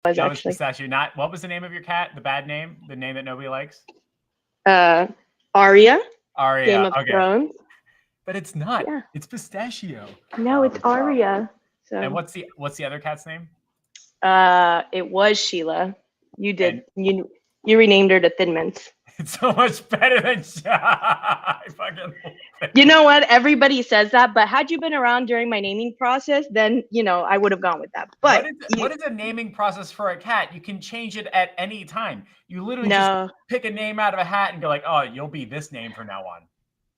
was That was actually. Pistachio. Not what was the name of your cat? The bad name? The name that nobody likes? Arya, Game Aria. of Okay. Thrones. But it's not. Yeah. It's Pistachio. No, it's Arya. And So what's the other cat's name? it was Sheila. You And did you renamed her to Thin Mints. it's so much better than I fucking love it. You know what? Everybody says that, but had you been around during my naming process, then I would have gone with that. But what is a naming process for a cat? You can change it at any time. You literally just no, pick a name out of a hat and go like, oh, you'll be this name from now on.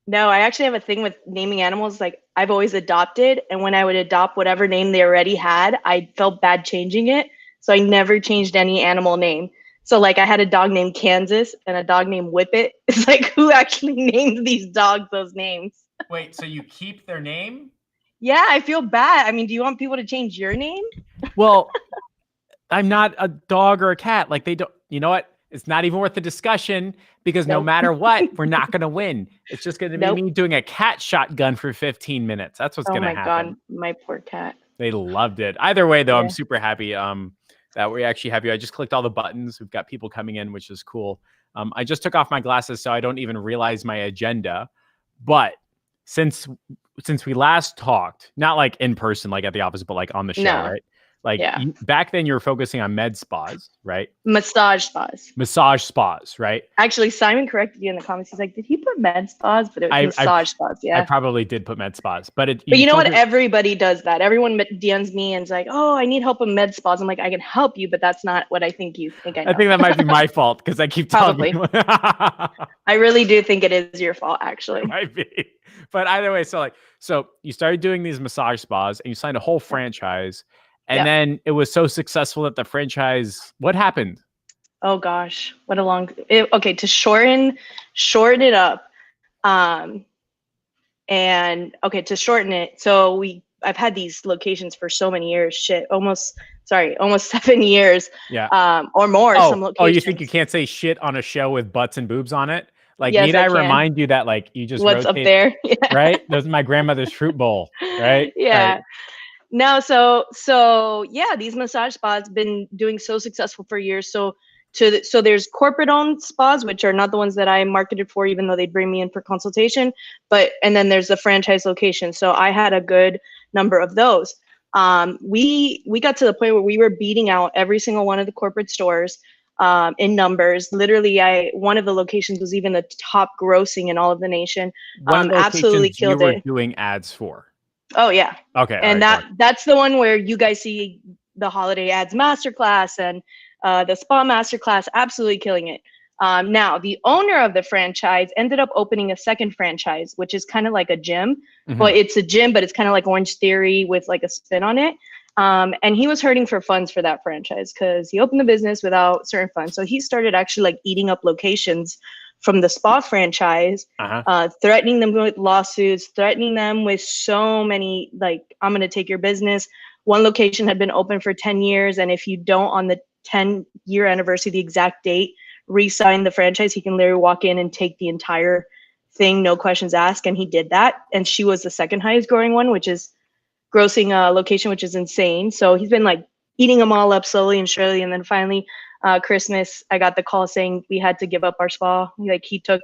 no, I actually have a thing with naming animals. Like I've always adopted, and when I would adopt whatever name they already had, I felt bad changing it. So I never changed any animal name. So like I had a dog named Kansas and a dog named Whippet. It's like who actually names these dogs those names? Wait, so you keep their name? Yeah, I feel bad. I mean, do you want people to change your name? Well, I'm not a dog or a cat. Like they don't, you know what? It's not even worth the discussion because no Nope. matter what, we're not going to win. It's just going to be Nope. me doing a cat shotgun for 15 minutes. That's what's Oh going to my happen. God, my poor cat. They loved it. Either way, though, I'm Yeah. super happy that we actually have you. I just clicked all the buttons. We've got people coming in, which is cool. I just took off my glasses, so I don't even realize my agenda. But since we last talked, not like in person, like at the office, but like on the show, No. right? Like Yeah. back then you were focusing on med spas, right? Massage spas. Massage spas, right? Actually, Simon corrected you in the comments. He's like, did he put med spas? But it was massage spas. Yeah. I probably did put med spas, but you know what? Everybody does that. Everyone DMs me and is like, oh, I need help with med spas. I'm like, I can help you, but that's not what I think you think I know. I think that might be my fault because I keep telling you. I really do think it is your fault, actually. Might be. But either way, so you started doing these massage spas and you signed a whole franchise. And then it was so successful that the franchise, what happened? Oh gosh, what a long, okay, to shorten it up. To shorten it. So I've had these locations for so many years, almost 7 years. Yeah. Or more. Some locations. Oh, you think you can't say shit on a show with butts and boobs on it? Like, yes, need I remind you that like you just what's rotate, up there? Yeah. Right? Those are my grandmother's fruit bowl, right? Yeah. Right. No, so yeah, these massage spas been doing so successful for years. So there's corporate owned spas, which are not the ones that I marketed for, even though they'd bring me in for consultation. And then there's the franchise location. So I had a good number of those. We got to the point where we were beating out every single one of the corporate stores in numbers. Literally, one of the locations was even the top grossing in all of the nation. Absolutely killed you were it. Doing ads for. Oh yeah. Okay. And that's the one where you guys see the holiday ads masterclass and the spa masterclass, absolutely killing it. Now the owner of the franchise ended up opening a second franchise, which is kind of like a gym, but it's a gym, but it's kind of like Orange Theory with like a spin on it. And he was hurting for funds for that franchise because he opened the business without certain funds. So he started actually like eating up locations from the spa franchise, threatening them with lawsuits, threatening them with so many, like, I'm going to take your business. One location had been open for 10 years. And if you don't, on the 10-year anniversary, the exact date, re-sign the franchise, he can literally walk in and take the entire thing, no questions asked. And he did that. And she was the second highest growing one, which is grossing location, which is insane. So he's been like eating them all up slowly and surely. And then finally, Christmas, I got the call saying we had to give up our spa. Like he took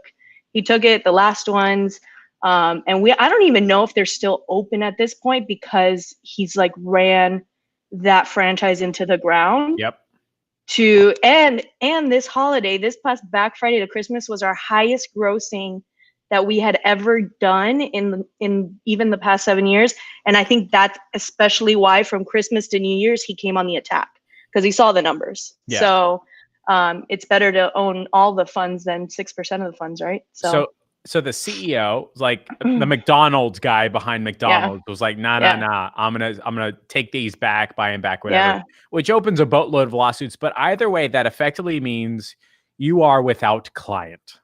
it, the last ones. And I don't even know if they're still open at this point because he's like ran that franchise into the ground. Yep. And this holiday, this past Black Friday to Christmas was our highest grossing that we had ever done in even the past 7 years. And I think that's especially why from Christmas to New Year's, he came on the attack because he saw the numbers. Yeah. So it's better to own all the funds than 6% of the funds, right? So the CEO, like the McDonald's guy behind McDonald's, was like, nah, I'm gonna take these back, buy them back, whatever. Which opens a boatload of lawsuits. But either way, that effectively means you are without client,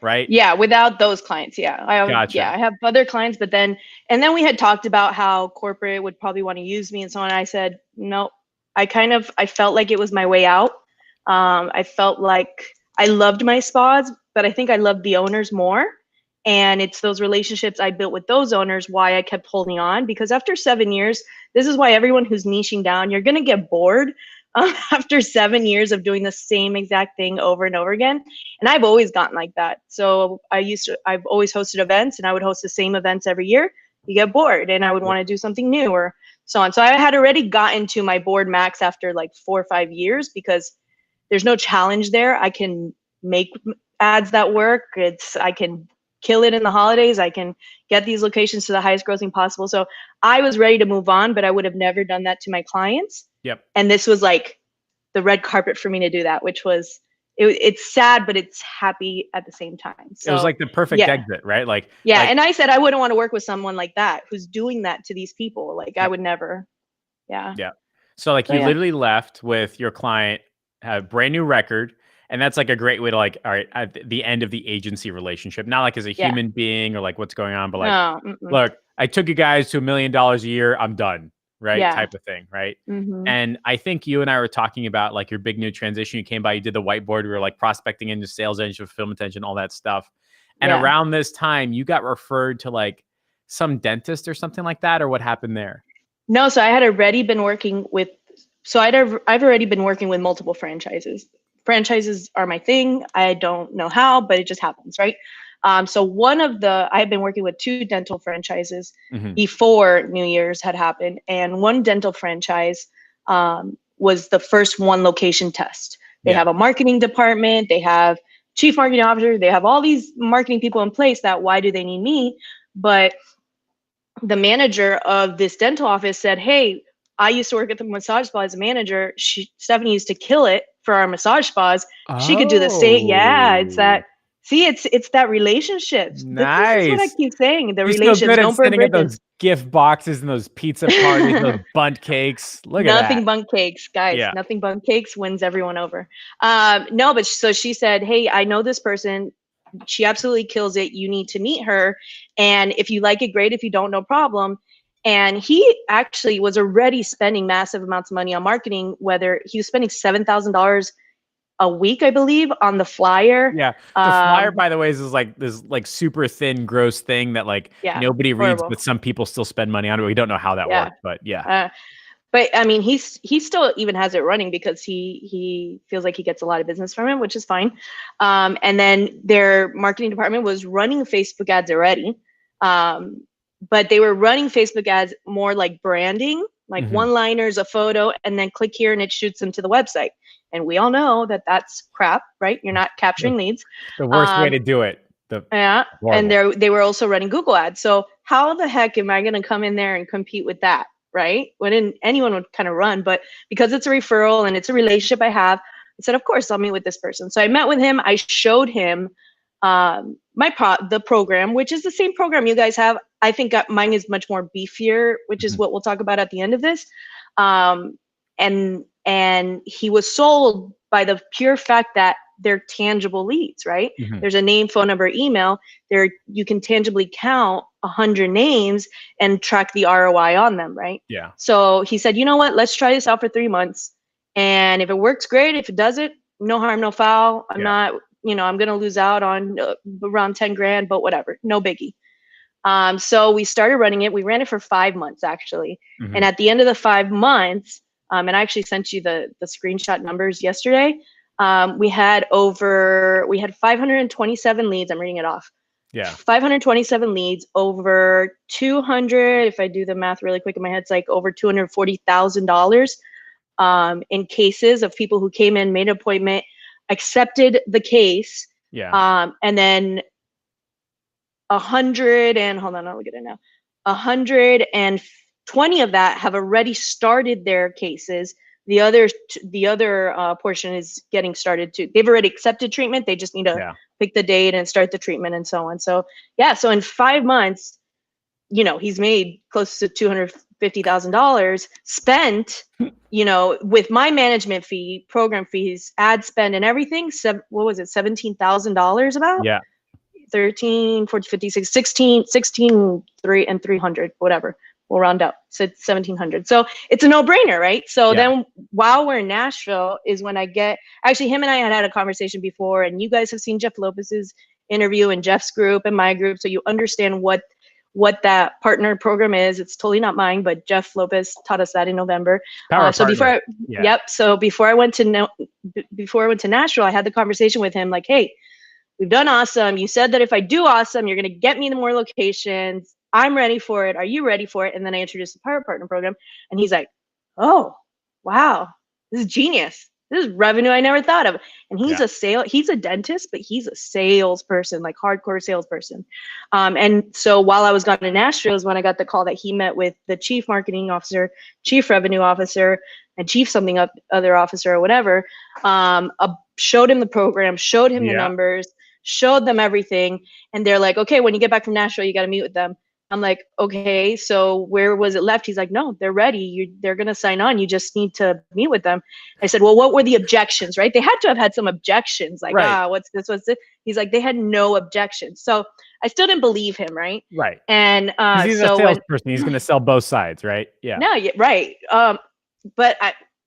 right? Yeah, without those clients. Yeah, Gotcha. Yeah, I have other clients, but then we had talked about how corporate would probably want to use me and so on. I said no. I felt like it was my way out. I felt like I loved my spas, but I think I loved the owners more. And it's those relationships I built with those owners why I kept holding on, because after 7 years, this is why everyone who's niching down, you're going to get bored. after 7 years of doing the same exact thing over and over again. And I've always gotten like that. So I've always hosted events, and I would host the same events every year. You get bored, and I would want to do something new or so on. So I had already gotten to my board max after like 4 or 5 years, because there's no challenge there. I can make ads that work. I can kill it in the holidays. I can get these locations to the highest grossing possible. So I was ready to move on, but I would have never done that to my clients. Yep. And this was like the red carpet for me to do that, which was, it's sad, but it's happy at the same time. So it was like the perfect exit, right? Like, and I said I wouldn't want to work with someone like that who's doing that to these people. Like I would never. Yeah. So like you literally left with your client, a brand new record. And that's like a great way to like, all right, at the end of the agency relationship, not like as a human being or like what's going on, but like, look, I took you guys to $1 million a year. I'm done. Right. Type of thing. Right. And I think you and I were talking about like your big new transition. You came by, you did the whiteboard. We were like prospecting into sales engine, fulfillment engine, all that stuff. And around this time, you got referred to like some dentist or something like that, or what happened there? No. So I had already been working with, I've already been working with multiple franchises. Franchises are my thing. I don't know how, but it just happens, right? So I had been working with 2 dental franchises before New Year's had happened. And one dental franchise was the first 1 location test. They have a marketing department. They have chief marketing officer. They have all these marketing people in place that why do they need me? But the manager of this dental office said, hey, I used to work at the massage spa as a manager. Stephanie used to kill it for our massage spas. She could do the same. Yeah, it's that. See, it's that relationship. Nice. That's what I keep saying. The You're relationships. Don't burn bridges. Those gift boxes and those pizza parties, those bundt cakes. Look at that. Nothing bundt cakes, guys. Yeah. Nothing bundt cakes wins everyone over. No, but so she said, hey, I know this person. She absolutely kills it. You need to meet her. And if you like it, great. If you don't, no problem. And he actually was already spending massive amounts of money on marketing, whether he was spending $7,000 a week, I believe, on the flyer. Yeah. The flyer, by the way, is like this like super thin, gross thing that like nobody reads, but some people still spend money on it. We don't know how that works, but but I mean, he still even has it running because he feels like he gets a lot of business from it, which is fine. And then their marketing department was running Facebook ads already. But they were running Facebook ads more like branding, like one-liners, a photo, and then click here and it shoots them to the website. And we all know that that's crap, right? You're not capturing leads. The worst way to do it. And they were also running Google ads. So how the heck am I going to come in there and compete with that, right? When anyone would kind of run, but because it's a referral and it's a relationship I have, I said, of course, I'll meet with this person. So I met with him. I showed him the program, which is the same program you guys have. I think mine is much more beefier, which is what we'll talk about at the end of this. And he was sold by the pure fact that they're tangible leads, right? There's a name, phone number, email. You can tangibly count 100 names and track the ROI on them, right? Yeah. So he said, you know what? Let's try this out for 3 months. And if it works, great. If it doesn't, no harm, no foul. I'm not, I'm going to lose out on around 10 grand, but whatever, no biggie. So we started running it. We ran it for 5 months, actually. And at the end of the 5 months, and I actually sent you the screenshot numbers yesterday. We had 527 leads. I'm reading it off. Yeah. 527 leads, over 200. If I do the math really quick in my head, it's like over $240,000 in cases of people who came in, made an appointment, accepted the case. Yeah. And then 100 and hold on, I'll look at it now. 120 of that have already started their cases. The other portion is getting started too. They've already accepted treatment. They just need to pick the date and start the treatment and so on. So so in 5 months, he's made close to $250,000 spent, with my management fee, program fees, ad spend and everything. What was it? $17,000 about? Yeah. 13, 14, 56, 16, 3 and 300, whatever. We'll round up. So it's 1,700. So it's a no-brainer, right? So then while we're in Nashville is when actually him and I had a conversation before, and you guys have seen Jeff Lopez's interview and Jeff's group and my group. So you understand what what that partner program is. It's totally not mine, but Jeff Lopez taught us that in November. So before I went to Nashville, I had the conversation with him like, hey, we've done awesome. You said that if I do awesome, you're going to get me the more locations. I'm ready for it. Are you ready for it? And then I introduced the Power Partner program, and he's like, oh, wow, this is genius. This is revenue I never thought of. And he's he's a dentist, but he's a salesperson, like hardcore salesperson. And so while I was gone to Nashville is when I got the call that he met with the chief marketing officer, chief revenue officer, and chief something other officer or whatever. Showed him the program, showed him the numbers, showed them everything. And they're like, okay, when you get back from Nashville, you got to meet with them. I'm like, okay, so where was it left? He's like, no, they're ready. They're going to sign on. You just need to meet with them. I said, well, what were the objections, right? They had to have had some objections, like, what's this, what's this? He's like, they had no objections. So I still didn't believe him, right? Right. And he's a salesperson. He's going to sell both sides, right? Yeah. No, right. But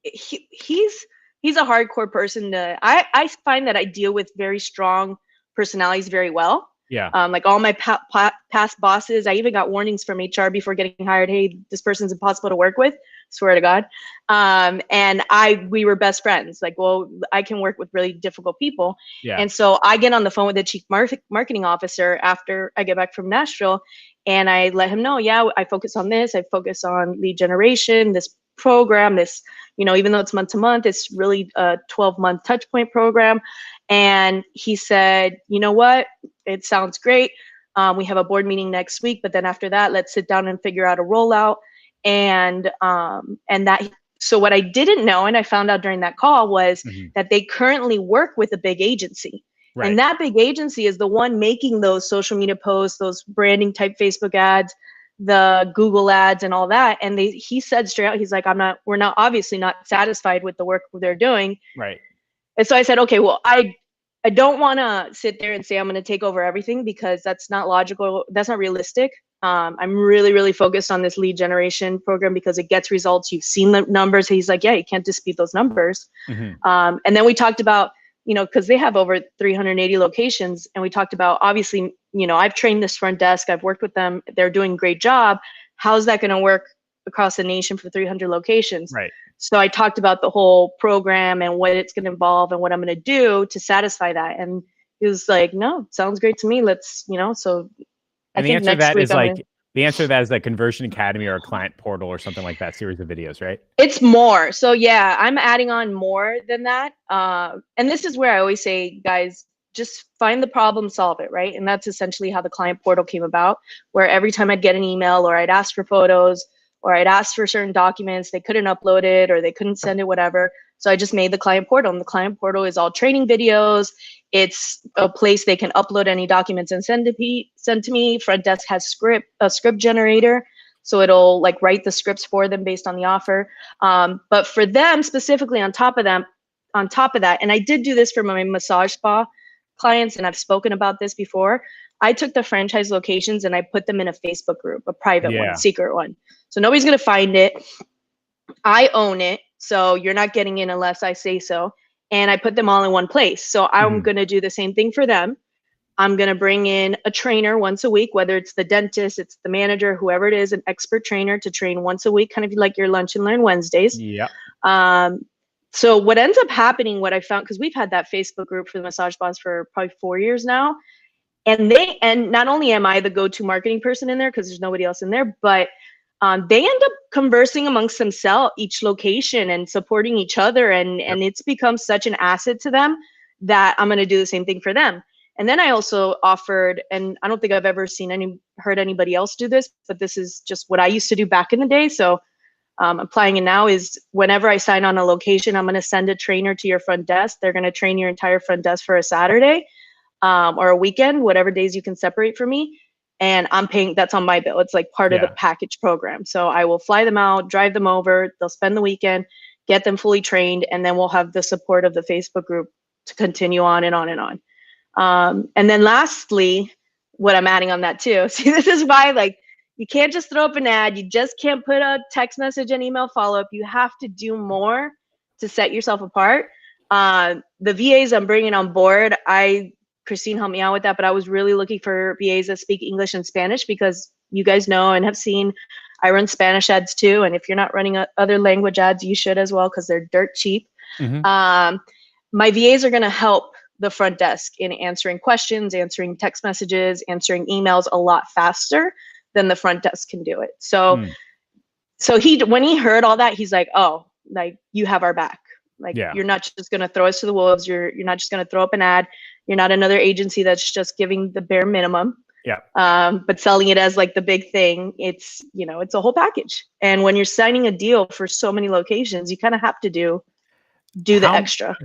he's a hardcore person. I find that I deal with very strong personalities very well. Yeah. Like all my past bosses, I even got warnings from HR before getting hired. Hey, this person's impossible to work with. Swear to God. And we were best friends. Like, well, I can work with really difficult people. Yeah. And so I get on the phone with the chief marketing officer after I get back from Nashville, and I let him know, yeah, I focus on this. I focus on lead generation, this program, this, even though it's month to month, it's really a 12-month touch point program. And he said, you know what? It sounds great. We have a board meeting next week, but then after that, let's sit down and figure out a rollout. And so what I didn't know, and I found out during that call, was that they currently work with a big agency. Right. And that big agency is the one making those social media posts, those branding type Facebook ads, the Google ads and all that. And he said straight out, he's like, we're not obviously not satisfied with the work they're doing. Right. And so I said, okay, well, I don't want to sit there and say I'm going to take over everything, because that's not logical. That's not realistic. I'm really, really focused on this lead generation program because it gets results. You've seen the numbers. He's like, yeah, you can't dispute those numbers. And then we talked about, because they have over 380 locations. And we talked about, obviously, I've trained this front desk. I've worked with them. They're doing a great job. How's that going to work across the nation for 300 locations? Right. So I talked about the whole program and what it's going to involve and what I'm going to do to satisfy that. And he was like, no, sounds great to me. Let's, so. And the answer to that is the answer to that is like Conversion Academy or a client portal or something like that, series of videos, right? It's more. So yeah, I'm adding on more than that. And this is where I always say, guys, just find the problem, solve it, right? And that's essentially how the client portal came about, where every time I'd get an email or I'd ask for photos, or I'd ask for certain documents, they couldn't upload it or they couldn't send it, whatever. So I just made the client portal, and the client portal is all training videos. It's a place they can upload any documents and send to me. Front desk has a script generator. So it'll like write the scripts for them based on the offer. But for them specifically on top of that, and I did do this for my massage spa clients, and I've spoken about this before. I took the franchise locations and I put them in a Facebook group, a private one, secret one. So nobody's going to find it. I own it. So you're not getting in unless I say so. And I put them all in one place. So I'm going to do the same thing for them. I'm going to bring in a trainer once a week, whether it's the dentist, it's the manager, whoever it is, an expert trainer to train once a week, kind of like your Lunch and Learn Wednesdays. Yeah. So what ends up happening, what I found, because we've had that Facebook group for the massage spas for probably 4 years now. And not only am I the go-to marketing person in there, because there's nobody else in there, but they end up conversing amongst themselves, each location, and supporting each other. And it's become such an asset to them that I'm going to do the same thing for them. And then I also offered, and I don't think I've ever heard anybody else do this, but this is just what I used to do back in the day. So applying it now is whenever I sign on a location, I'm going to send a trainer to your front desk. They're going to train your entire front desk for a Saturday or a weekend, whatever days you can separate for me. And I'm paying, that's on my bill. It's like part of the package program. So I will fly them out, drive them over. They'll spend the weekend, get them fully trained, and then we'll have the support of the Facebook group to continue on and on and on. And then lastly, what I'm adding on that too. See, this is why, like, you can't just throw up an ad. You just can't put a text message and email follow-up. You have to do more to set yourself apart. The VAs I'm bringing on board, Christine helped me out with that, but I was really looking for VAs that speak English and Spanish, because you guys know and have seen, I run Spanish ads too. And if you're not running other language ads, you should as well, because they're dirt cheap. My VAs are going to help the front desk in answering questions, answering text messages, answering emails a lot faster than the front desk can do it. So, when he heard all that, he's like, oh, like, you have our back. Like, you're not just going to throw us to the wolves. You're not just going to throw up an ad. You're not another agency that's just giving the bare minimum. But selling it as like the big thing. It's, it's a whole package. And when you're signing a deal for so many locations, you kind of have to do the extra.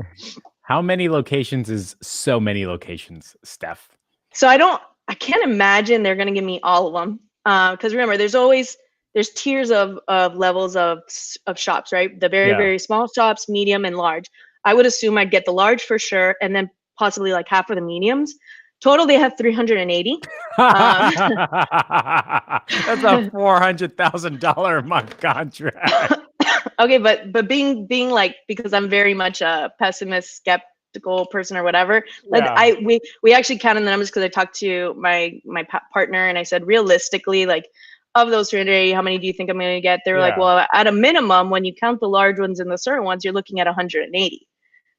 How many locations is so many locations, Steph? So I can't imagine they're going to give me all of them. Because remember, there's tiers of levels of shops, right? The very, very small shops, medium, and large. I would assume I'd get the large for sure, and then possibly like half of the mediums. Total, they have 380. That's a $400,000 a month contract. Okay, but being like, because I'm very much a pessimist, skeptical person or whatever, like we actually counted the numbers, because I talked to my partner and I said, realistically, like, of those 380, how many do you think I'm going to get? They were like, well, at a minimum, when you count the large ones and the certain ones, you're looking at 180.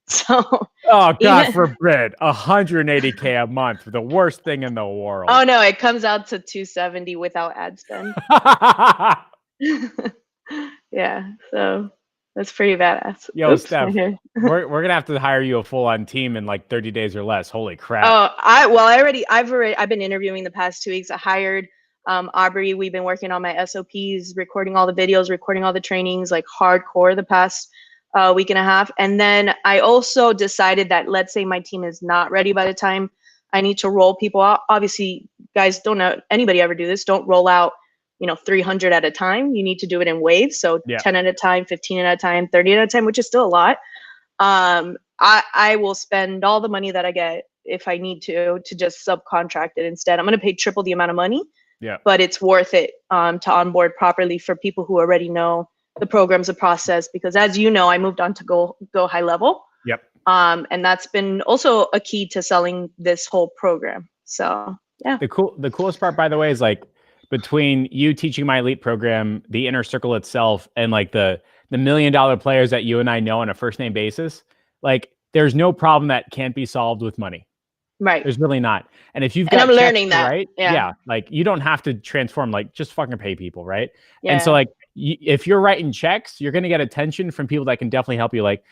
So, oh, God forbid, 180K a month, the worst thing in the world. Oh no, it comes out to 270 without ad spend. Yeah, so that's pretty badass. Yo, Steph, we're gonna have to hire you a full-on team in like 30 days or less. Holy crap! Oh, I've been interviewing the past 2 weeks. I hired Aubrey. We've been working on my SOPs, recording all the videos, recording all the trainings, like hardcore the past week and a half. And then I also decided that, let's say my team is not ready by the time I need to roll people out. Obviously, guys, don't know anybody ever do this. Don't roll out 300 at a time. You need to do it in waves. So 10 at a time, 15 at a time, 30 at a time, which is still a lot. I will spend all the money that I get, if I need to just subcontract it instead. I'm going to pay triple the amount of money, but it's worth it to onboard properly for people who already know the programs, the process, because as you know, I moved on to go high level. And that's been also a key to selling this whole program. So yeah. The coolest part, by the way, is like, between you teaching my elite program, the inner circle itself, and like the $1 million players that you and I know on a first name basis, like, there's no problem that can't be solved with money. Right. There's really not. And if you've got, I'm learning that, right? Yeah. Like, you don't have to transform, like, just fucking pay people. Right. And so, like, if you're writing checks, you're going to get attention from people that can definitely help you. Like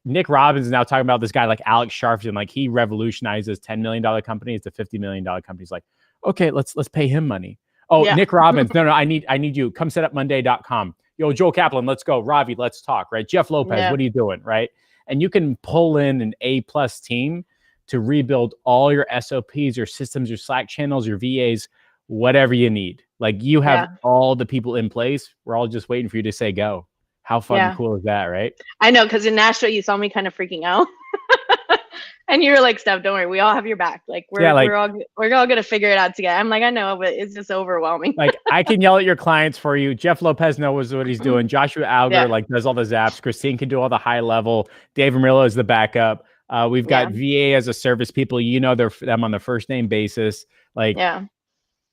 Nick Robbins is now talking about this guy, like Alex Sharfton, like, he revolutionizes $10 million companies to $50 million companies. Like, okay, let's pay him money. Oh, Nick Robbins. No, I need you. Come set up Monday.com. Yo, Joel Kaplan, let's go. Ravi, let's talk, right? Jeff Lopez, what are you doing, right? And you can pull in an A+ team to rebuild all your SOPs, your systems, your Slack channels, your VAs, whatever you need. Like, you have all the people in place. We're all just waiting for you to say go. How fun and cool is that, right? I know, because in Nashville, you saw me kind of freaking out. And you were like, Steph, don't worry, we all have your back. Like, we're all gonna figure it out together. I'm like, I know, but it's just overwhelming. Like, I can yell at your clients for you. Jeff Lopez knows what he's doing. Joshua Alger like does all the zaps. Christine can do all the high level. Dave Murillo is the backup. We've got VA as a service people. Them on the first name basis. Like,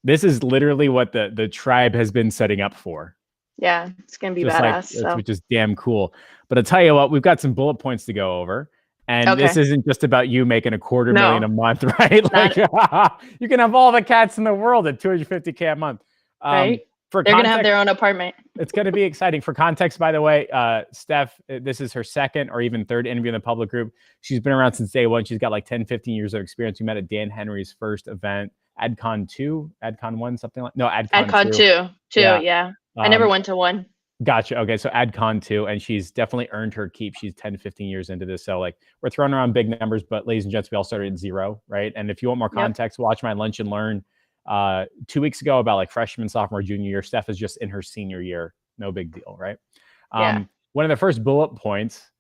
this is literally what the tribe has been setting up for. Yeah, it's gonna be badass. Which is damn cool. But I'll tell you what, we've got some bullet points to go over. And this isn't just about you making $250,000 a month, right? Like, you can have all the cats in the world at $250K a month. Right. They're going to have their own apartment. It's going to be exciting. For context, by the way, Steph, this is her second or even third interview in the public group. She's been around since day one. She's got like 10, 15 years of experience. We met at Dan Henry's first event, AdCon 2, AdCon 1, something like, no, AdCon 2. Yeah. I never went to one. Gotcha. Okay. So AdCon 2, and she's definitely earned her keep. She's 10, 15 years into this. So, like, we're throwing around big numbers, but ladies and gents, we all started at 0, right? And if you want more context, watch my Lunch and Learn 2 weeks ago about like freshman, sophomore, junior year. Steph is just in her senior year. No big deal, right? One of the first bullet points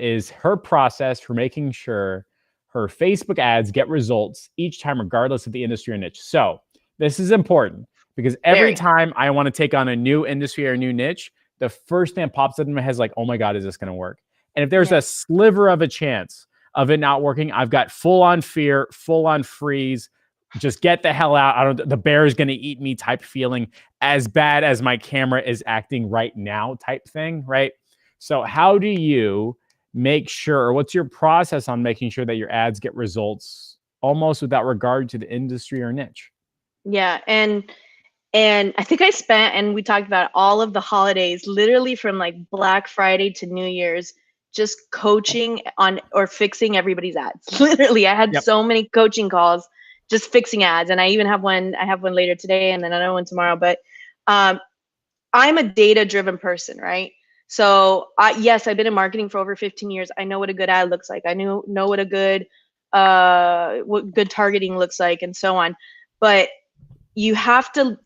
is her process for making sure her Facebook ads get results each time, regardless of the industry or niche. So this is important, because every time I want to take on a new industry or a new niche, the first thing that pops up in my head is like, oh my God, is this going to work? And if there's a sliver of a chance of it not working, I've got full on fear, full on freeze, just get the hell out. The bear is going to eat me type feeling, as bad as my camera is acting right now type thing, right? So how do you make sure, or what's your process on making sure that your ads get results almost without regard to the industry or niche? Yeah. And I think I spent, and we talked about all of the holidays, literally from like Black Friday to New Year's, just coaching on or fixing everybody's ads. Literally, I had so many coaching calls just fixing ads. And I even have one, later today and then another one tomorrow. But I'm a data-driven person, right? So yes, I've been in marketing for over 15 years. I know what a good ad looks like. I know what a good targeting looks like, and so on. But you have to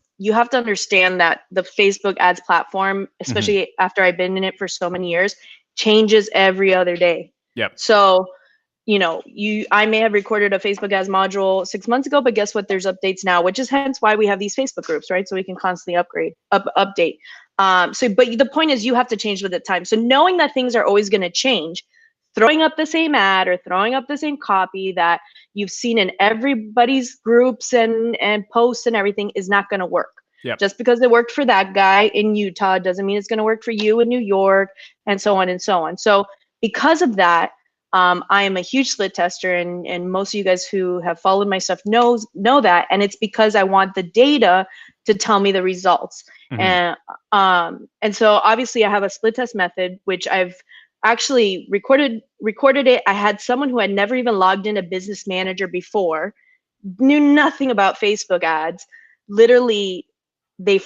understand that the Facebook ads platform, especially after I've been in it for so many years, changes every other day. Yep. So, I may have recorded a Facebook ads module 6 months ago, but guess what? There's updates now, which is hence why we have these Facebook groups, right? So we can constantly update. But the point is, you have to change with the time. So knowing that things are always going to change, throwing up the same ad or throwing up the same copy that you've seen in everybody's groups and posts and everything is not going to work. Yep. Just because it worked for that guy in Utah doesn't mean it's going to work for you in New York, and so on and so on. So because of that, I am a huge split tester, and most of you guys who have followed my stuff know that, and it's because I want the data to tell me the results. And so obviously I have a split test method, which I've actually recorded it. I had someone who had never even logged in a Business Manager before, knew nothing about Facebook ads. Literally, they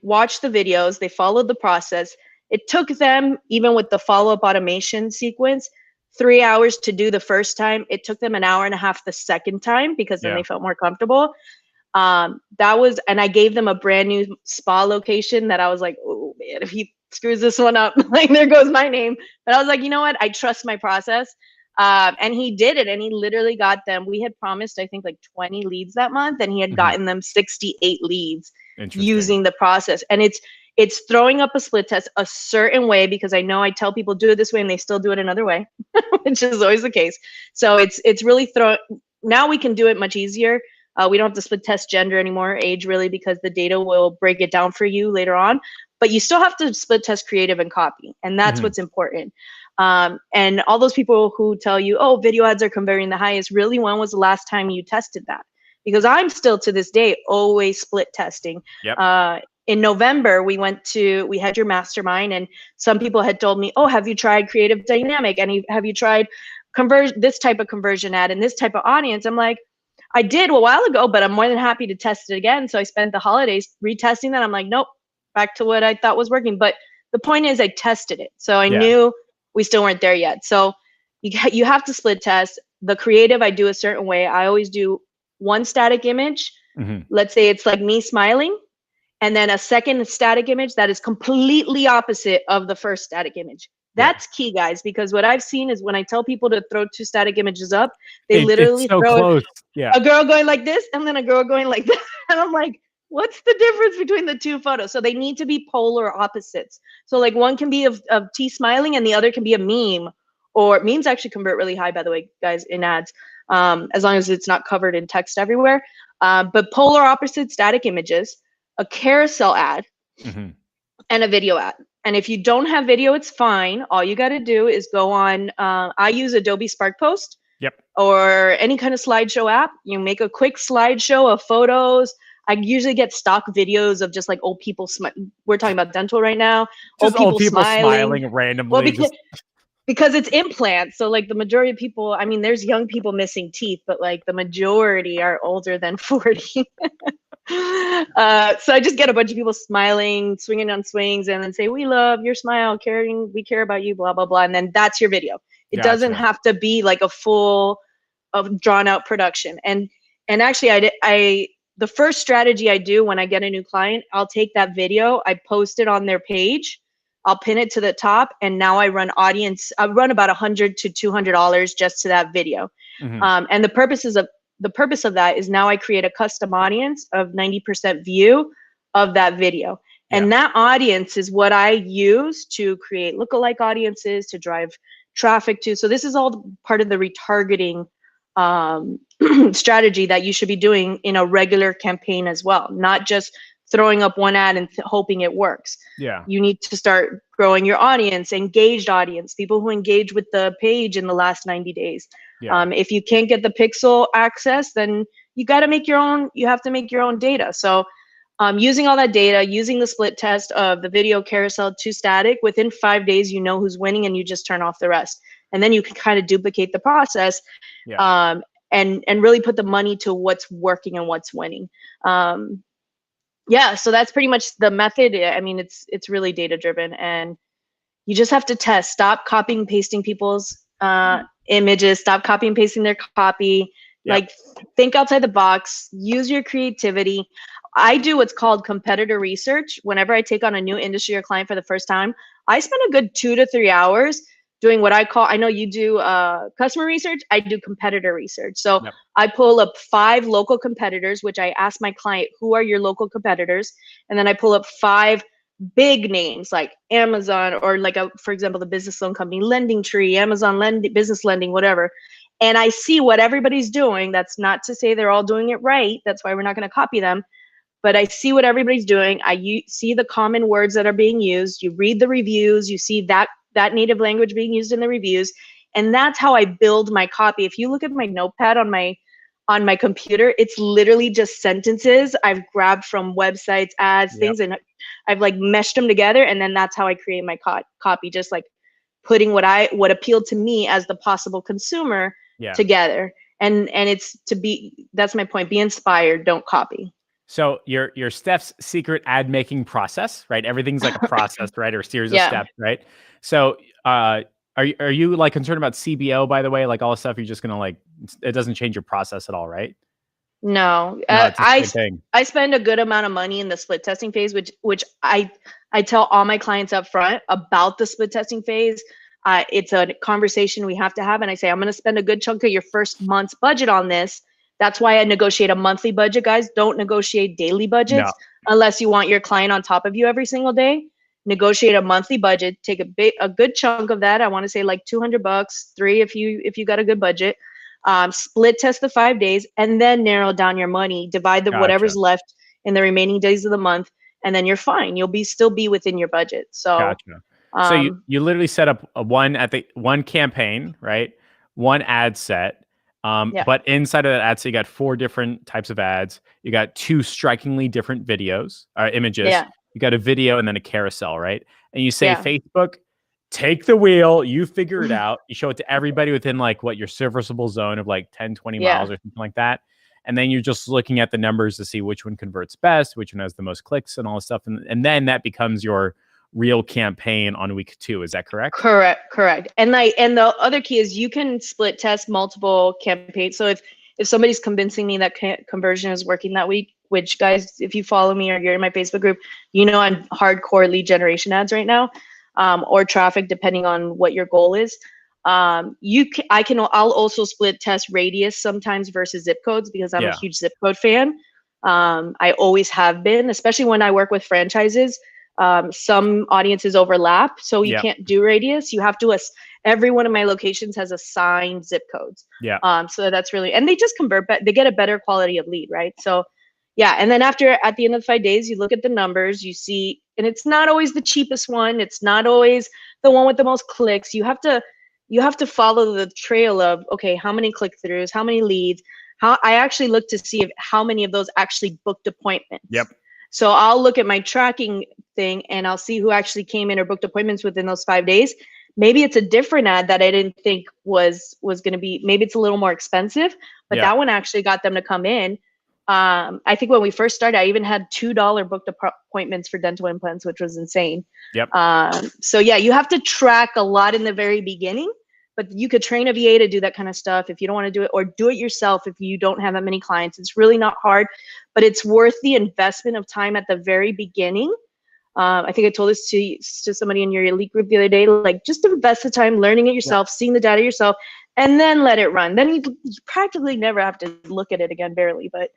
watched the videos, they followed the process. It took them, even with the follow-up automation sequence, 3 hours to do the first time. It took them an hour and a half the second time, because then they felt more comfortable. And I gave them a brand new spa location that I was like, oh man, if he screws this one up, like there goes my name. But I was like, you know what? I trust my process. And he did it, and he literally got them. We had promised, I think, like 20 leads that month, and he had gotten them 68 leads using the process. And it's throwing up a split test a certain way, because I know I tell people do it this way and they still do it another way, which is always the case. So it's really now we can do it much easier. We don't have to split test gender anymore, age really, because the data will break it down for you later on. But you still have to split test creative and copy, and that's what's important. And all those people who tell you, oh, video ads are converting the highest, really, when was the last time you tested that? Because I'm still to this day always split testing. In November, we had your mastermind, and some people had told me, oh, have you tried Creative Dynamic? And have you tried this type of conversion ad and this type of audience? I'm like, I did a while ago, but I'm more than happy to test it again. So I spent the holidays retesting that. I'm like, nope, back to what I thought was working. But the point is, I tested it. So I knew we still weren't there yet. So you have to split test. The creative, I do a certain way. I always do one static image. Let's say it's like me smiling, and then a second static image that is completely opposite of the first static image. That's key, guys, because what I've seen is when I tell people to throw 2 static images up, they literally throw close. a girl going like this and then a girl going like that. And I'm like, what's the difference between the 2 photos? So they need to be polar opposites. So like one can be of T smiling and the other can be a meme. Or memes actually convert really high, by the way, guys, in ads, as long as it's not covered in text everywhere. But polar opposite static images, a carousel ad, and a video ad. And if you don't have video, it's fine. All you got to do is go on, I use Adobe Spark Post, or any kind of slideshow app. You make a quick slideshow of photos. I usually get stock videos of just like old people. We're talking about dental right now. Just old people smiling randomly. Well, because it's implants. So like the majority of people, I mean, there's young people missing teeth, but like the majority are older than 40. So I just get a bunch of people smiling, swinging on swings, and then say, we love your smile, we care about you, blah, blah, blah. And then that's your video. It doesn't have to be like a full drawn out production. And actually the first strategy I do when I get a new client, I'll take that video, I post it on their page, I'll pin it to the top, and now I run about $100 to $200 just to that video. And the purpose of that is now I create a custom audience of 90% view of that video. And that audience is what I use to create lookalike audiences, to drive traffic to. So this is all part of the retargeting strategy that you should be doing in a regular campaign as well, not just throwing up one ad and hoping it works. Yeah. You need to start growing your audience, engaged audience, people who engage with the page in the last 90 days. Yeah. If you can't get the pixel access, then you got to make your own, you have to make your own data. So using all that data, using the split test of the video carousel to static, within 5 days, you know who's winning and you just turn off the rest. And then you can kind of duplicate the process. Yeah. And really put the money to what's working and what's winning. Yeah, so that's pretty much the method. I mean, it's really data driven, and you just have to test. Stop copying and pasting people's images. Stop copying and pasting their copy. Yep. Like, think outside the box. Use your creativity. I do what's called competitor research. Whenever I take on a new industry or client for the first time, I spend a good 2 to 3 hours doing what I call, I know you do customer research, I do competitor research. So Yep. I pull up 5 local competitors, which I ask my client, who are your local competitors? And then I pull up 5 big names like Amazon, or like, for example, the business loan company, LendingTree, Amazon Business Lending, whatever. And I see what everybody's doing. That's not to say they're all doing it right. That's why we're not going to copy them. But I see what everybody's doing. See the common words that are being used. You read the reviews. You see that native language being used in the reviews. And that's how I build my copy. If you look at my notepad on my computer, it's literally just sentences I've grabbed from websites, ads, things, and I've like meshed them together. And then that's how I create my copy, just like putting what appealed to me as the possible consumer together. And that's my point. Be inspired, don't copy. So your Steph's secret ad making process, right? Everything's like a process, right? Or a series of steps, right? So are you like concerned about CBO, by the way? Like all this stuff, you're just gonna like, it doesn't change your process at all, right? No, I spend a good amount of money in the split testing phase, which I tell all my clients up front about the split testing phase. It's a conversation we have to have, and I say, I'm going to spend a good chunk of your first month's budget on this. That's why I negotiate a monthly budget, guys. Don't negotiate daily budgets unless you want your client on top of you every single day. Negotiate a monthly budget. Take a good chunk of that. I want to say like $200, $300 if you got a good budget. Split test the 5 days, and then narrow down your money. Divide whatever's left in the remaining days of the month, and then you're fine. You'll still be within your budget. So, so you literally set up one campaign, right? One ad set. But inside of that ad set, you got 4 different types of ads. You got 2 strikingly different videos, images. Yeah. You got a video and then a carousel, right? And you say, Facebook, take the wheel, you figure it out. You show it to everybody within like your serviceable zone of like 10, 20 miles or something like that. And then you're just looking at the numbers to see which one converts best, which one has the most clicks and all this stuff. And then that becomes your real campaign on week 2. Is that correct? Correct. And the other key is you can split test multiple campaigns. So if somebody's convincing me that conversion is working that week, which guys, if you follow me or you're in my Facebook group, you know I'm hardcore lead generation ads right now, or traffic, depending on what your goal is. I'll also split test radius sometimes versus zip codes, because I'm a huge zip code fan. I always have been, especially when I work with franchises. Some audiences overlap, so you can't do radius. You have to, every one of my locations has assigned zip codes. So that's really, and they just convert, they get a better quality of lead, right? So and then at the end of 5 days, you look at the numbers, you see, and it's not always the cheapest one. It's not always the one with the most clicks. You have to follow the trail of, okay, how many click-throughs, how many leads, I actually look to see how many of those actually booked appointments. So I'll look at my tracking thing and I'll see who actually came in or booked appointments within those 5 days. Maybe it's a different ad that I didn't think was going to be, maybe it's a little more expensive, but that one actually got them to come in. I think when we first started, I even had $2 booked appointments for dental implants, which was insane. So you have to track a lot in the very beginning, but you could train a VA to do that kind of stuff if you don't want to do it, or do it yourself if you don't have that many clients. It's really not hard, but it's worth the investment of time at the very beginning. I think I told this to somebody in your elite group the other day, like just invest the time learning it yourself, seeing the data yourself, and then let it run. Then you practically never have to look at it again, barely. But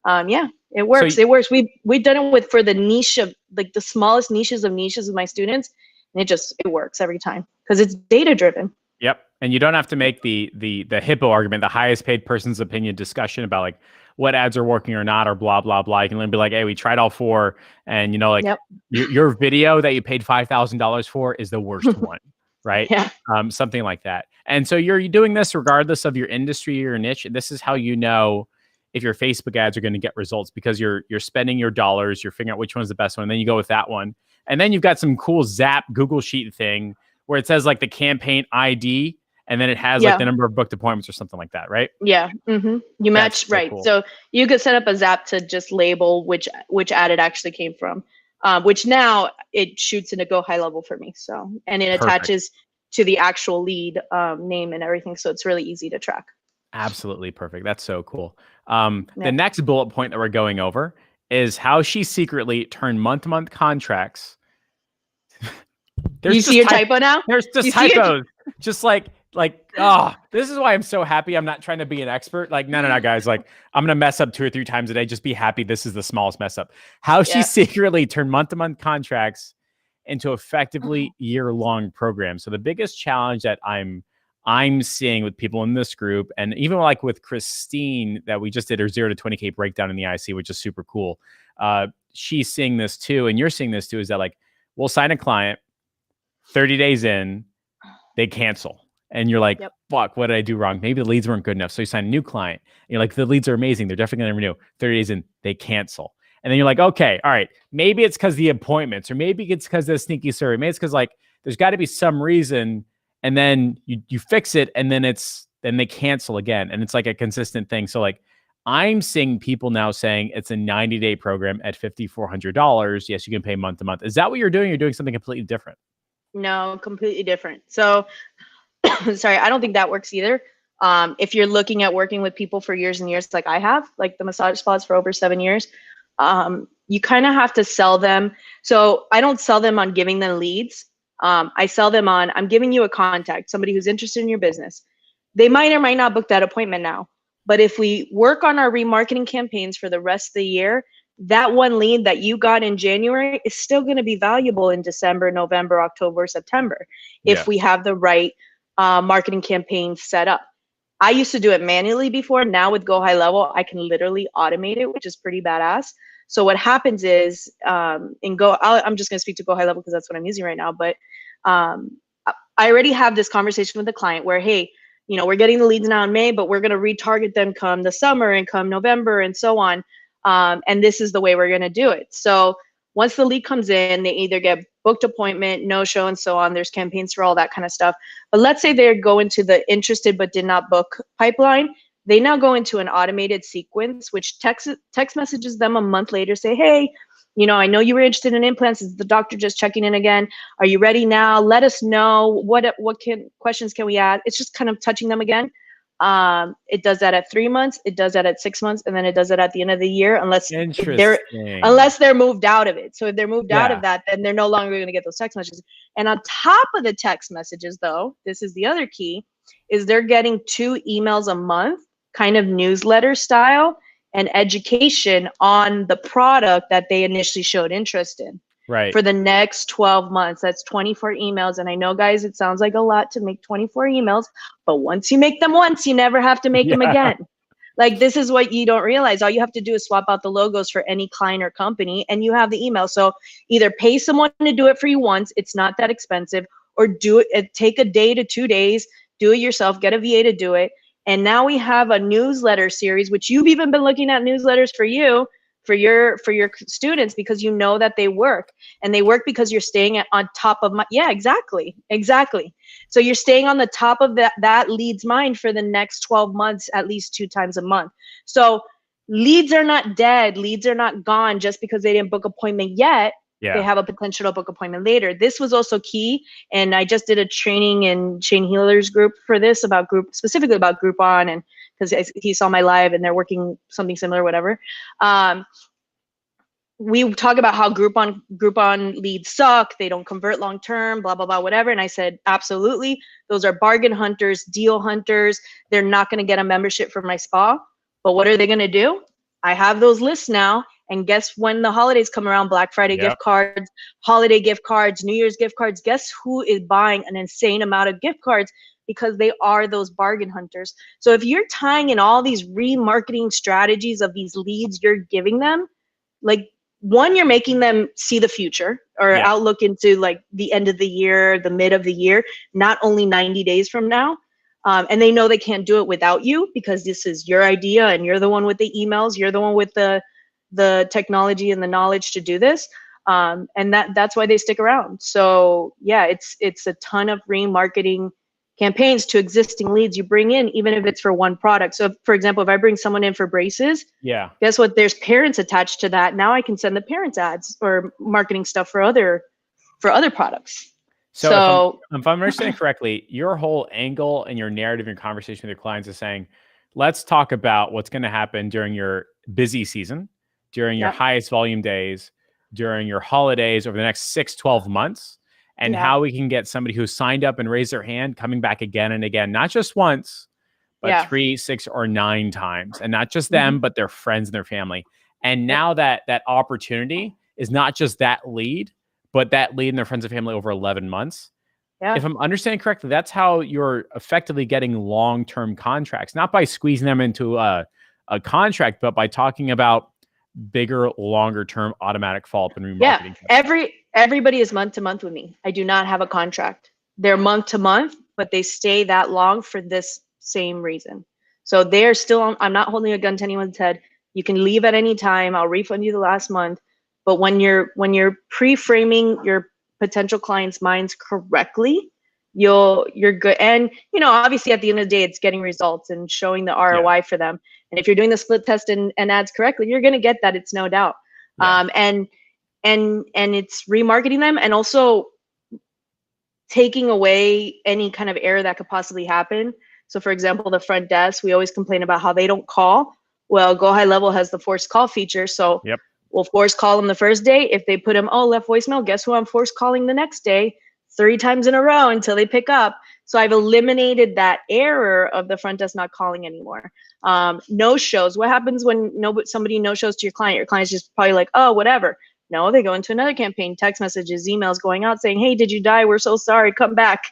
it works. It works. We've done it for the niche of like the smallest niches of my students, and it works every time because it's data driven. And you don't have to make the hippo argument, the highest paid person's opinion discussion about like what ads are working or not, or blah, blah, blah. You can literally be like, hey, we tried all 4. And, you know, like your video that you paid $5,000 for is the worst one, right? Yeah. Something like that. And so you're doing this regardless of your industry or your niche. This is how you know if your Facebook ads are going to get results, because you're spending your dollars, you're figuring out which one's the best one, and then you go with that one. And then you've got some cool Zap Google Sheet thing where it says like the campaign ID, and then it has like the number of booked appointments or something like that, right? Yeah. You match, so right. Cool. So you could set up a Zap to just label which ad it actually came from, which now it shoots into Go High Level for me. So, and it attaches to the actual lead name and everything. So it's really easy to track. Absolutely perfect. That's so cool. The next bullet point that we're going over is how she secretly turned month-to-month contracts. You see your typo now? There's just typos. Just like, oh, this is why I'm so happy I'm not trying to be an expert. Like, no, guys. Like, I'm going to mess up 2 or 3 times a day. Just be happy this is the smallest mess up. How she secretly turned month-to-month contracts into effectively year-long programs. So the biggest challenge that I'm seeing with people in this group, and even like with Christine that we just did her 0 to 20K breakdown in the IC, which is super cool. She's seeing this too, and you're seeing this too, is that like, we'll sign a client 30 days in, they cancel. And you're like, fuck, what did I do wrong? Maybe the leads weren't good enough. So you sign a new client. And you're like, the leads are amazing. They're definitely going to renew. 30 days in, they cancel. And then you're like, okay, all right. Maybe it's because the appointments, or maybe it's because of the sneaky survey. Maybe it's because like, there's got to be some reason. And then you fix it, and then they cancel again. And it's like a consistent thing. So like, I'm seeing people now saying it's a 90-day program at $5,400. Yes, you can pay month to month. Is that what you're doing? You're doing something completely different. No, completely different. So, sorry, I don't think that works either. If you're looking at working with people for years and years, like I have, like the massage spas for over 7 years, you kind of have to sell them. So I don't sell them on giving them leads. I sell them on, I'm giving you a contact, somebody who's interested in your business. They might or might not book that appointment now. But if we work on our remarketing campaigns for the rest of the year, that one lead that you got in January is still going to be valuable in December, November, October, September, if we have the right marketing campaign set up. I used to do it manually before. Now with Go High Level, I can literally automate it, which is pretty badass. So what happens is I'm just going to speak to Go High Level because that's what I'm using right now. But I already have this conversation with the client where, hey, you know, we're getting the leads now in May, but we're going to retarget them come the summer and come November and so on. And this is the way we're going to do it. So once the lead comes in, they either get booked appointment, no show, and so on. There's campaigns for all that kind of stuff. But let's say they go into the interested but did not book pipeline. They now go into an automated sequence, which text messages them a month later, say, hey, you know, I know you were interested in implants. Is the doctor just checking in again? Are you ready now? Let us know what questions can we add? It's just kind of touching them again. It does that at 3 months, it does that at 6 months, and then it does it at the end of the year, unless they're moved out of it. So if they're moved out of that, then they're no longer going to get those text messages. And on top of the text messages, though, this is the other key, is they're getting 2 emails a month, kind of newsletter style, and education on the product that they initially showed interest in. Right. For the next 12 months. That's 24 emails. And I know, guys, it sounds like a lot to make 24 emails, but once you make them once, you never have to make them again. Like, this is what you don't realize. All you have to do is swap out the logos for any client or company, and you have the email. So either pay someone to do it for you once, it's not that expensive, or do it, take a day to 2 days, do it yourself, get a VA to do it. And now we have a newsletter series, which you've even been looking at newsletters for your students, because you know that they work, and they work because you're staying on top of exactly. So you're staying on the top of that lead's mind for the next 12 months, at least 2 times a month. So leads are not dead. Leads are not gone just because they didn't book appointment yet. Yeah. They have a potential to book appointment later. This was also key. And I just did a training in Shane Healer's group for this specifically about Groupon, and because he saw my live and they're working something similar, whatever. We talk about how Groupon leads suck. They don't convert long-term, blah, blah, blah, whatever. And I said, absolutely. Those are bargain hunters, deal hunters. They're not going to get a membership from my spa. But what are they going to do? I have those lists now. And guess when the holidays come around, Black Friday Yep. gift cards, holiday gift cards, New Year's gift cards, guess who is buying an insane amount of gift cards? Because they are those bargain hunters. So if you're tying in all these remarketing strategies of these leads you're giving them, like, one, you're making them see the future or Yeah. outlook into like the end of the year, the mid of the year, not only 90 days from now. And they know they can't do it without you because this is your idea and you're the one with the emails, you're the one with the technology and the knowledge to do this. And that's why they stick around. So yeah, it's a ton of remarketing campaigns to existing leads you bring in, even if it's for one product. So for example, if I bring someone in for braces, Yeah. guess what? There's parents attached to that. Now I can send the parents ads or marketing stuff for other products. So if I'm understanding correctly, your whole angle and your narrative and conversation with your clients is saying, let's talk about what's going to happen during your busy season, during your Yep. highest volume days, during your holidays over the next 6-12 months, and Yeah. how we can get somebody who signed up and raised their hand coming back again and again, not just once, but Yeah. 3, 6, or 9 times. And not just them, but their friends and their family. And now that opportunity is not just that lead, but that lead and their friends and family over 11 months. Yeah. If I'm understanding correctly, that's how you're effectively getting long-term contracts, not by squeezing them into a contract, but by talking about bigger, longer-term automatic follow-up and remarketing. Yeah. Everybody is month to month with me. I do not have a contract. They're month to month, but they stay that long for this same reason. So they're still on. I'm not holding a gun to anyone's head. You can leave at any time. I'll refund you the last month. But when you're pre-framing your potential clients' minds correctly, you're good. And obviously at the end of the day, it's getting results and showing the ROI for them. And if you're doing the split test and ads correctly, you're going to get that. It's no doubt. Yeah. And it's remarketing them and also taking away any kind of error that could possibly happen. So for example, the front desk, we always complain about how they don't call. Well, Go High Level has the forced call feature. So Yep. we'll force call them the first day. If they put them, left voicemail, guess who I'm forced calling the next day 3 times in a row until they pick up. So I've eliminated that error of the front desk not calling anymore. No shows. What happens when somebody no shows to your client? Your client's just probably like, oh, whatever. No, they go into another campaign, text messages, emails going out saying, hey, did you die? We're so sorry. Come back.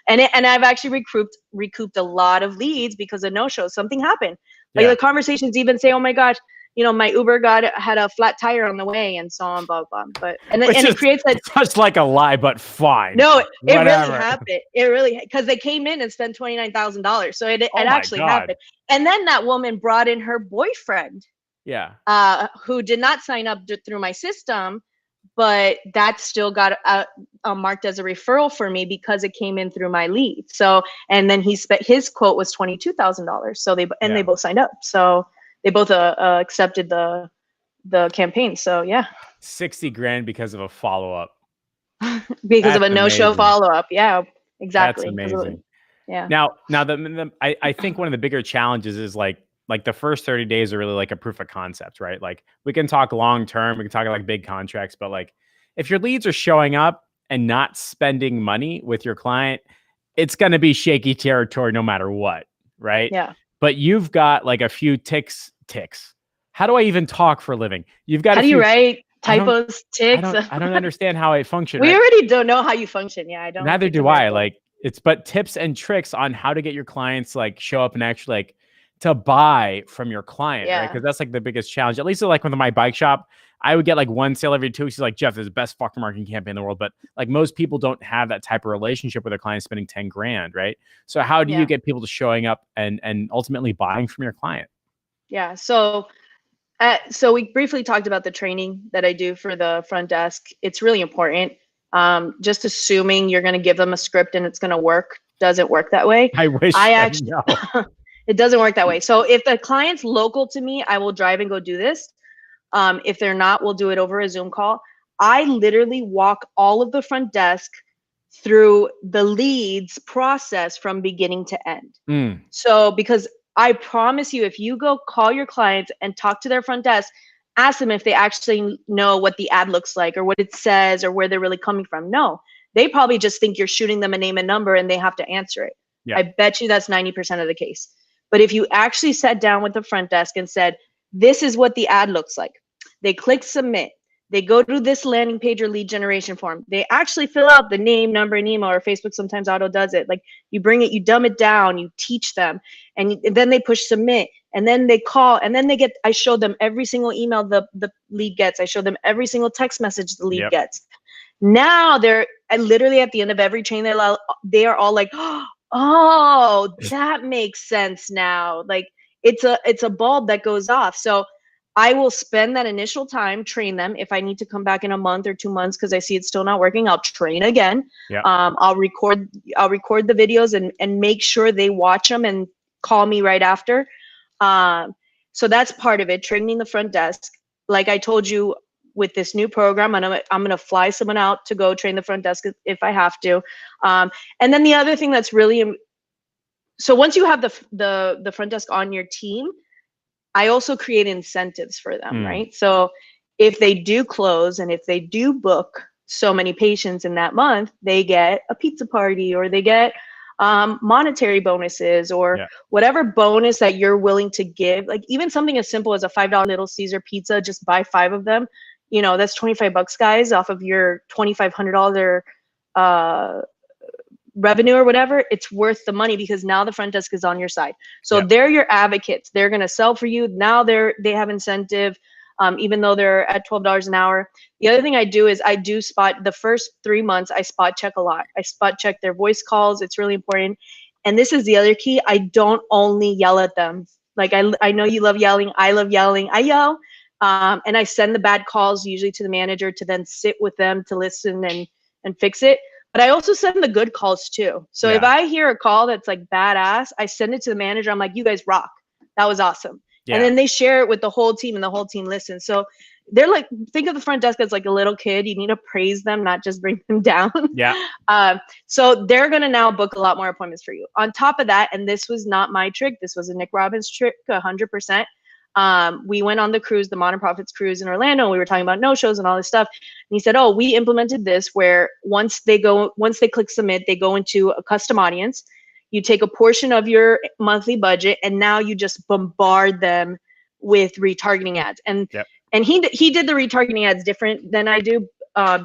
And I've actually recouped a lot of leads because of no shows. Something happened. Like the conversations even say, oh my gosh, my Uber had a flat tire on the way and so on, blah, blah. But, and it creates that. Such like a lie, but fine. No, it really Whatever. happened. It really, because they came in and spent $29,000. So it Oh my actually God. happened. And then that woman brought in her boyfriend, Yeah. who did not sign up through my system, but that still got marked as a referral for me because it came in through my lead. So, and then his quote was $22,000. So they both signed up. So they both accepted the campaign. So yeah. 60 grand because of a follow-up. Because of a That's no-show amazing. follow-up. Yeah, exactly. That's amazing. Yeah. Now I think one of the bigger challenges is like the first 30 days are really like a proof of concept, right? Like we can talk long-term, we can talk like big contracts, but like if your leads are showing up and not spending money with your client, it's going to be shaky territory no matter what, right? Yeah. But you've got like a few ticks. How do I even talk for a living? You've got how do you write typos, ticks? I don't understand how I function. We right? already don't know how you function. Yeah, I don't. Neither do I. Like but tips and tricks on how to get your clients like show up and actually like to buy from your client, right? Because that's like the biggest challenge. At least like with my bike shop, I would get like one sale every 2 weeks. He's like, Jeff, this is the best fucking marketing campaign in the world. But like most people don't have that type of relationship with their clients spending 10 grand, right? So how do you get people to showing up and ultimately buying from your client? Yeah. So we briefly talked about the training that I do for the front desk. It's really important. Just assuming you're going to give them a script and it's going to work doesn't work that way. I wish know. It doesn't work that way. So if the client's local to me, I will drive and go do this. If they're not, we'll do it over a Zoom call. I literally walk all of the front desk through the leads process from beginning to end. So because I promise you, if you go call your clients and talk to their front desk, ask them if they actually know what the ad looks like or what it says or where they're really coming from. No, they probably just think you're shooting them a name and number and they have to answer it. Yeah. I bet you that's 90% of the case. But if you actually sat down with the front desk and said, this is what the ad looks like. They click submit. They go to this landing page or lead generation form. They actually fill out the name, number, and email, or Facebook sometimes auto does it. Like you bring it, you dumb it down, you teach them, and then they push submit, and then they call, and then I show them every single email the lead gets. I show them every single text message the lead gets. Now literally at the end of every training, they are all like, oh, that makes sense now. Like it's a bulb that goes off. So I will spend that initial time, train them. If I need to come back in a month or 2 months because I see it's still not working, I'll train again. Yeah. I'll record the videos and make sure they watch them and call me right after. So that's part of it, training the front desk. Like I told you, with this new program, I'm gonna fly someone out to go train the front desk if I have to. And then the other thing that's really, so once you have the front desk on your team, I also create incentives for them, right? So if they do close and if they do book so many patients in that month, they get a pizza party, or they get monetary bonuses, or whatever bonus that you're willing to give. Like even something as simple as a $5 Little Caesar pizza, just buy 5 of them. You know, that's $25, guys, off of your $2,500 revenue or whatever. It's worth the money because now the front desk is on your side. So they're your advocates. They're going to sell for you. Now they have incentive, even though they're at $12 an hour. The other thing I do is I do spot the first 3 months. I spot check a lot. I spot check their voice calls. It's really important. And this is the other key. I don't only yell at them. Like I know you love yelling. I love yelling. I yell. And I send the bad calls usually to the manager to then sit with them to listen and fix it. But I also send the good calls too. So if I hear a call that's like badass, I send it to the manager. I'm like, you guys rock. That was awesome. And then they share it with the whole team and the whole team listens. So they're like, think of the front desk as like a little kid. You need to praise them, not just bring them down. So they're going to now book a lot more appointments for you. On top of that, and this was not my trick, this was a Nick Robbins trick, 100%. We went on the cruise, the Modern Profits cruise in Orlando, and we were talking about no-shows and all this stuff. And he said, oh, we implemented this where once they click submit, they go into a custom audience. You take a portion of your monthly budget, and now you just bombard them with retargeting ads. And he did the retargeting ads different than I do,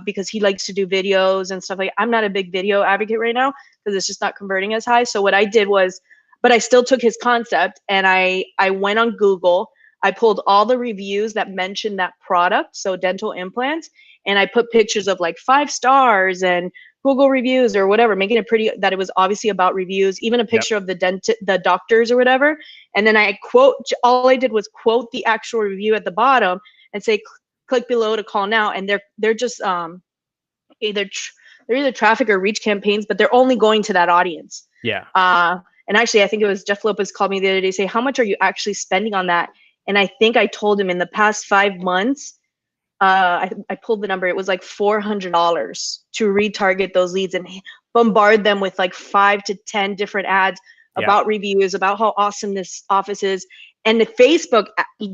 because he likes to do videos and stuff like that. I'm not a big video advocate right now because it's just not converting as high. So what I did was, but I still took his concept and I went on Google. I pulled all the reviews that mentioned that product, so dental implants, and I put pictures of like 5 stars and Google reviews or whatever, making it pretty that it was obviously about reviews, even a picture of the doctors or whatever. And then all I did was quote the actual review at the bottom and say, click below to call now. And they're just they're either traffic or reach campaigns, but they're only going to that audience. And actually, I think it was Jeff Lopez called me the other day, say, how much are you actually spending on that? And I think I told him in the past 5 months, I pulled the number. It was like $400 to retarget those leads and bombard them with like 5 to 10 different ads about reviews, about how awesome this office is. And the Facebook,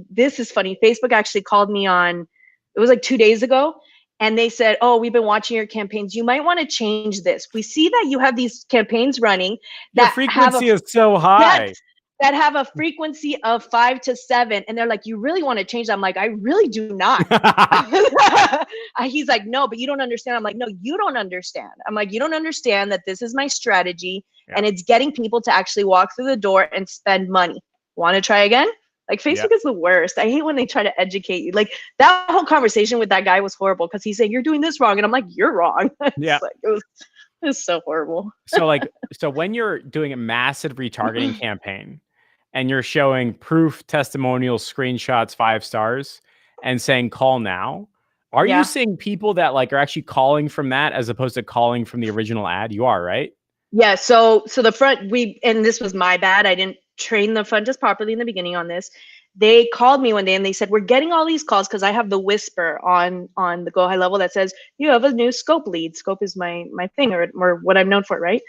this is funny. Facebook actually called me it was like 2 days ago. And they said, oh, we've been watching your campaigns. You might want to change this. We see that you have these campaigns running that your frequency is so high. That have a frequency of 5 to 7. And they're like, you really want to change that? I'm like, I really do not. He's like, no, but you don't understand. I'm like, no, you don't understand. I'm like, you don't understand that this is my strategy and it's getting people to actually walk through the door and spend money. Want to try again? Like Facebook is the worst. I hate when they try to educate you. Like that whole conversation with that guy was horrible because he's saying, you're doing this wrong. And I'm like, you're wrong. Like, it was so horrible. So when you're doing a massive retargeting campaign, and you're showing proof, testimonials, screenshots, 5 stars, and saying call now, are you seeing people that like are actually calling from that as opposed to calling from the original ad? You are, right? Yeah. So the front, and this was my bad. I didn't train the front desk properly in the beginning on this. They called me one day and they said, we're getting all these calls because I have the whisper on the Go High Level that says you have a new scope lead. Scope is my thing or what I'm known for, right?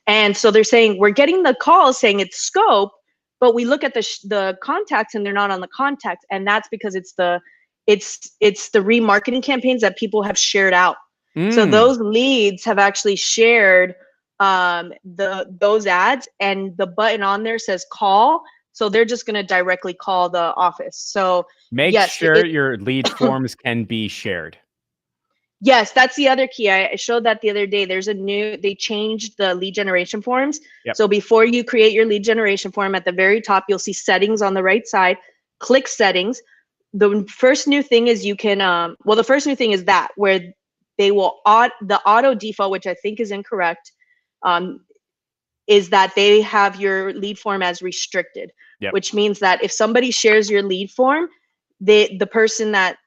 And so they're saying we're getting the calls saying it's scope, but we look at the contacts and they're not on the contacts, and that's because it's the remarketing campaigns that people have shared out. So those leads have actually shared those ads, and the button on there says call. So they're just going to directly call the office. So make yes, sure your lead forms can be shared. Yes, that's the other key. I showed that the other day. They changed the lead generation forms. Yep. So before you create your lead generation form, at the very top, you'll see settings on the right side. Click settings. The first new thing is you can, the first new thing is that where they will, the auto default, which I think is incorrect, is that they have your lead form as restricted, yep. which means that if somebody shares your lead form, the person that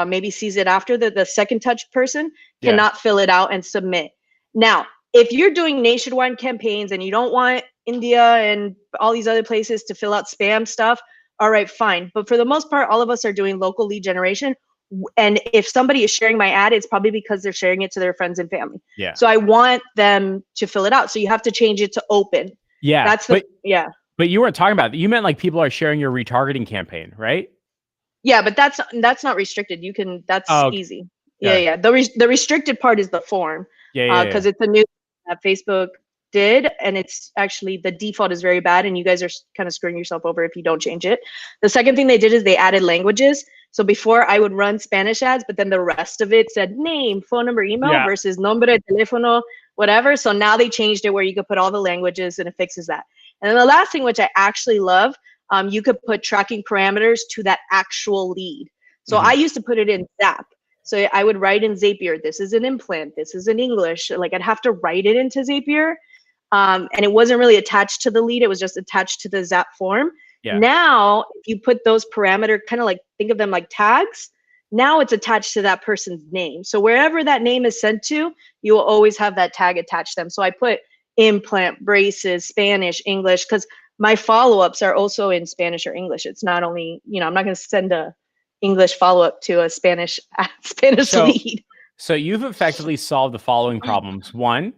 maybe sees it after, the second touch person cannot fill it out and submit. Now, if you're doing nationwide campaigns and you don't want India and all these other places to fill out spam stuff, all right, fine. But for the most part, all of us are doing local lead generation. And if somebody is sharing my ad, it's probably because they're sharing it to their friends and family. Yeah. So I want them to fill it out. So you have to change it to open. Yeah. That's But you weren't talking about that. You meant like people are sharing your retargeting campaign, right? Yeah, but that's not restricted. You can, that's easy. Yeah. Yeah. The restricted part is the form. Yeah. Because it's a new that Facebook did, and it's actually, the default is very bad, and you guys are kind of screwing yourself over if you don't change it. The second thing they did is they added languages. So before I would run Spanish ads, but then the rest of it said name, phone number, email versus nombre, teléfono, whatever. So now they changed it where you could put all the languages and it fixes that. And then the last thing, which I actually love, you could put tracking parameters to that actual lead. So I used to put it in Zap. So I would write in Zapier, this is an implant, this is in English. Like I'd have to write it into Zapier. And it wasn't really attached to the lead. It was just attached to the Zap form. Yeah. Now, if you put those parameters, kind of like, think of them like tags, now it's attached to that person's name. So wherever that name is sent to, you will always have that tag attached to them. So I put implant, braces, Spanish, English, because my follow-ups are also in Spanish or English. It's not only, I'm not going to send a English follow-up to a Spanish lead. So you've effectively solved the following problems. One,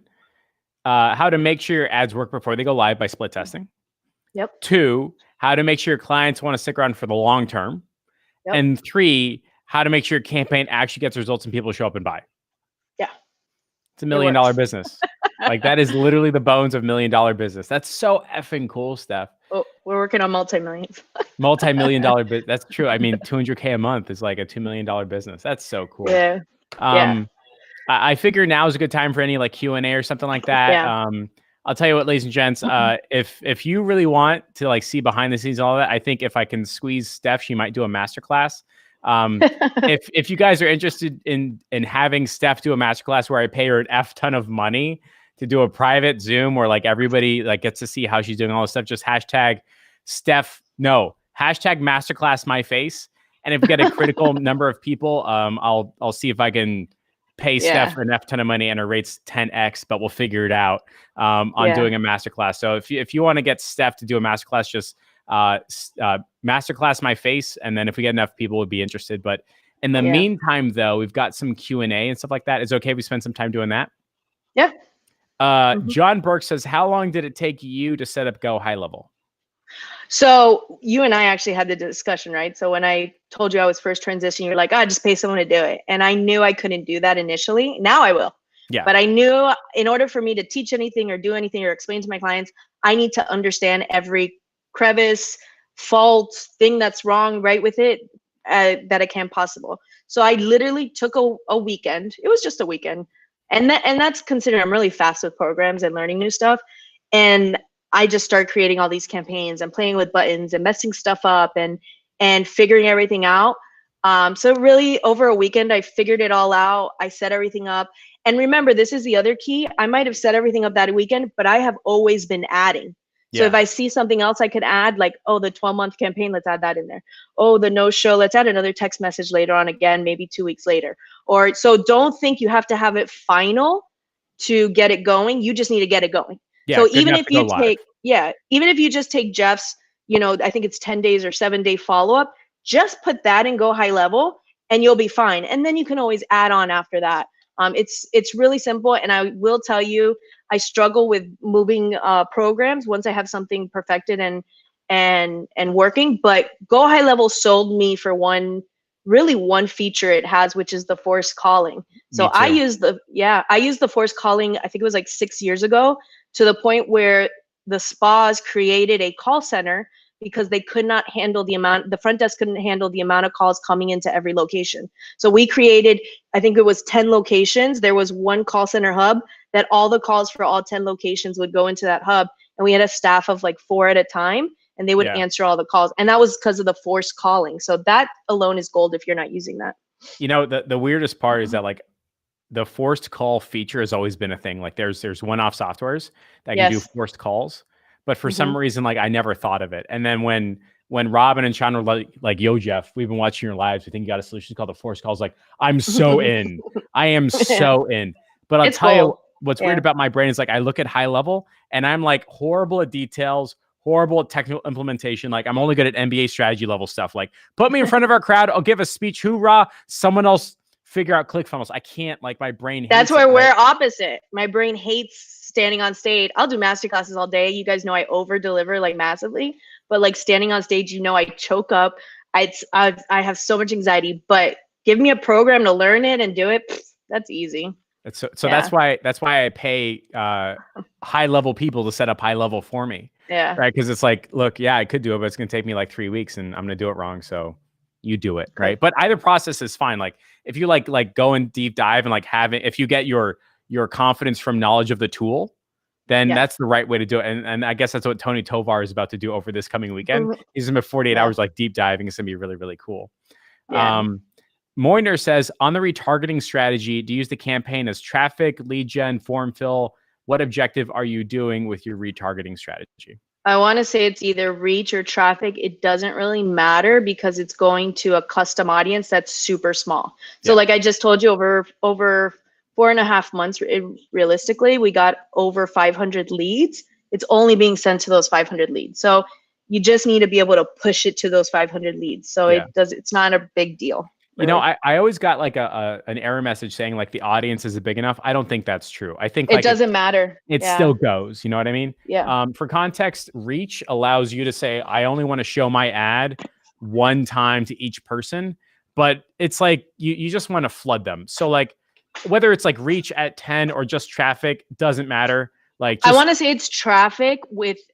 how to make sure your ads work before they go live by split testing. Yep. 2, how to make sure your clients want to stick around for the long term. Yep. And 3, how to make sure your campaign actually gets results and people show up and buy. Yeah. It's $1 million business. Like that is literally the bones of $1 million business. That's so effing cool, Steph. Oh, we're working on multi-millions. Multi-million-dollar business. That's true. I mean, $200K a month is like a $2 million business. That's so cool. Yeah. I figure now is a good time for any like Q&A or something like that. Yeah. I'll tell you what, ladies and gents, if you really want to like see behind the scenes and all that, I think if I can squeeze Steph, she might do a masterclass. If you guys are interested in having Steph do a masterclass where I pay her an F ton of money to do a private Zoom where like everybody like gets to see how she's doing all this stuff, just hashtag masterclass my face. And if we get a critical number of people, I'll see if I can pay Steph an F ton of money and her rate's 10x, but we'll figure it out on doing a masterclass. So if you want to get Steph to do a masterclass, just masterclass my face. And then if we get enough people would be interested. But in the meantime, though, we've got some Q&A and stuff like that. Is it okay if we spend some time doing that? Yeah. John Burke says, how long did it take you to set up Go High Level? So you and I actually had the discussion, right? So when I told you I was first transitioning, you're like, just pay someone to do it. And I knew I couldn't do that initially. Now I will. Yeah. But I knew in order for me to teach anything or do anything or explain to my clients, I need to understand every crevice, fault, thing that's wrong, right with it, that I can possible. So I literally took a weekend. It was just a weekend. And that's considered, I'm really fast with programs and learning new stuff. And I just started creating all these campaigns and playing with buttons and messing stuff up and figuring everything out. So really over a weekend, I figured it all out. I set everything up. And remember, this is the other key. I might have set everything up that weekend, but I have always been adding. So if I see something else I could add, like, oh, the 12-month campaign, let's add that in there. Oh, the no-show, let's add another text message later on again, maybe 2 weeks later. Or so don't think you have to have it final to get it going. You just need to get it going. Yeah, so even if you take, even if you just take Jeff's, I think it's 10 days or 7-day follow-up, just put that in Go High Level and you'll be fine. And then you can always add on after that. It's really simple. And I will tell you, I struggle with moving programs once I have something perfected and working. But Go High Level sold me for one feature it has, which is the forced calling. So I use the forced calling, I think it was like 6 years ago, to the point where the spas created a call center because they could not handle the front desk couldn't handle the amount of calls coming into every location. So we created, I think it was 10 locations. There was one call center hub that all the calls for all 10 locations would go into that hub. And we had a staff of like 4 at a time, and they would answer all the calls. And that was because of the forced calling. So that alone is gold if you're not using that. You know, the weirdest part is that like the forced call feature has always been a thing. Like there's one-off softwares that can do forced calls, but for some reason, like I never thought of it. And then when Robin and Sean were like, yo, Jeff, we've been watching your lives. We think you got a solution called the forced calls. Like, I'm so in. I am so in. But I'll tell you what's weird about my brain is like I look at high level and I'm like horrible at details, horrible at technical implementation. Like I'm only good at NBA strategy level stuff. Like put me in front of our crowd. I'll give a speech. Hoorah. Someone else figure out ClickFunnels. I can't, like my brain hates That's where it, we're opposite. My brain hates standing on stage. I'll do masterclasses all day. You guys know I over deliver like massively, but like standing on stage, you know, I choke up. I have so much anxiety, but give me a program to learn it and do it. That's easy. So that's why I pay high level people to set up high level for me. Yeah. Right. Cause it's like, look, yeah, I could do it, but it's going to take me like 3 weeks and I'm going to do it wrong. So you do it. Right. But either process is fine. Like if you like go and deep dive and like if you get your confidence from knowledge of the tool, then that's the right way to do it. And I guess that's what Tony Tovar is about to do over this coming weekend. He's going to 48 hours like deep diving. It's going to be really, really cool. Yeah. Moiner says, on the retargeting strategy, do you use the campaign as traffic, lead gen, form fill? What objective are you doing with your retargeting strategy? I want to say it's either reach or traffic. It doesn't really matter because it's going to a custom audience that's super small. So like I just told you, over 4.5 months, realistically, we got over 500 leads. It's only being sent to those 500 leads. So you just need to be able to push it to those 500 leads. So it's not a big deal. Really. You know, I always got like an error message saying like the audience isn't big enough. I don't think that's true. I think like it doesn't matter. It still goes. You know what I mean? Yeah. For context, reach allows you to say, I only want to show my ad one time to each person, but it's like you just want to flood them. So like whether it's like reach at 10 or just traffic doesn't matter. Like I want to say it's traffic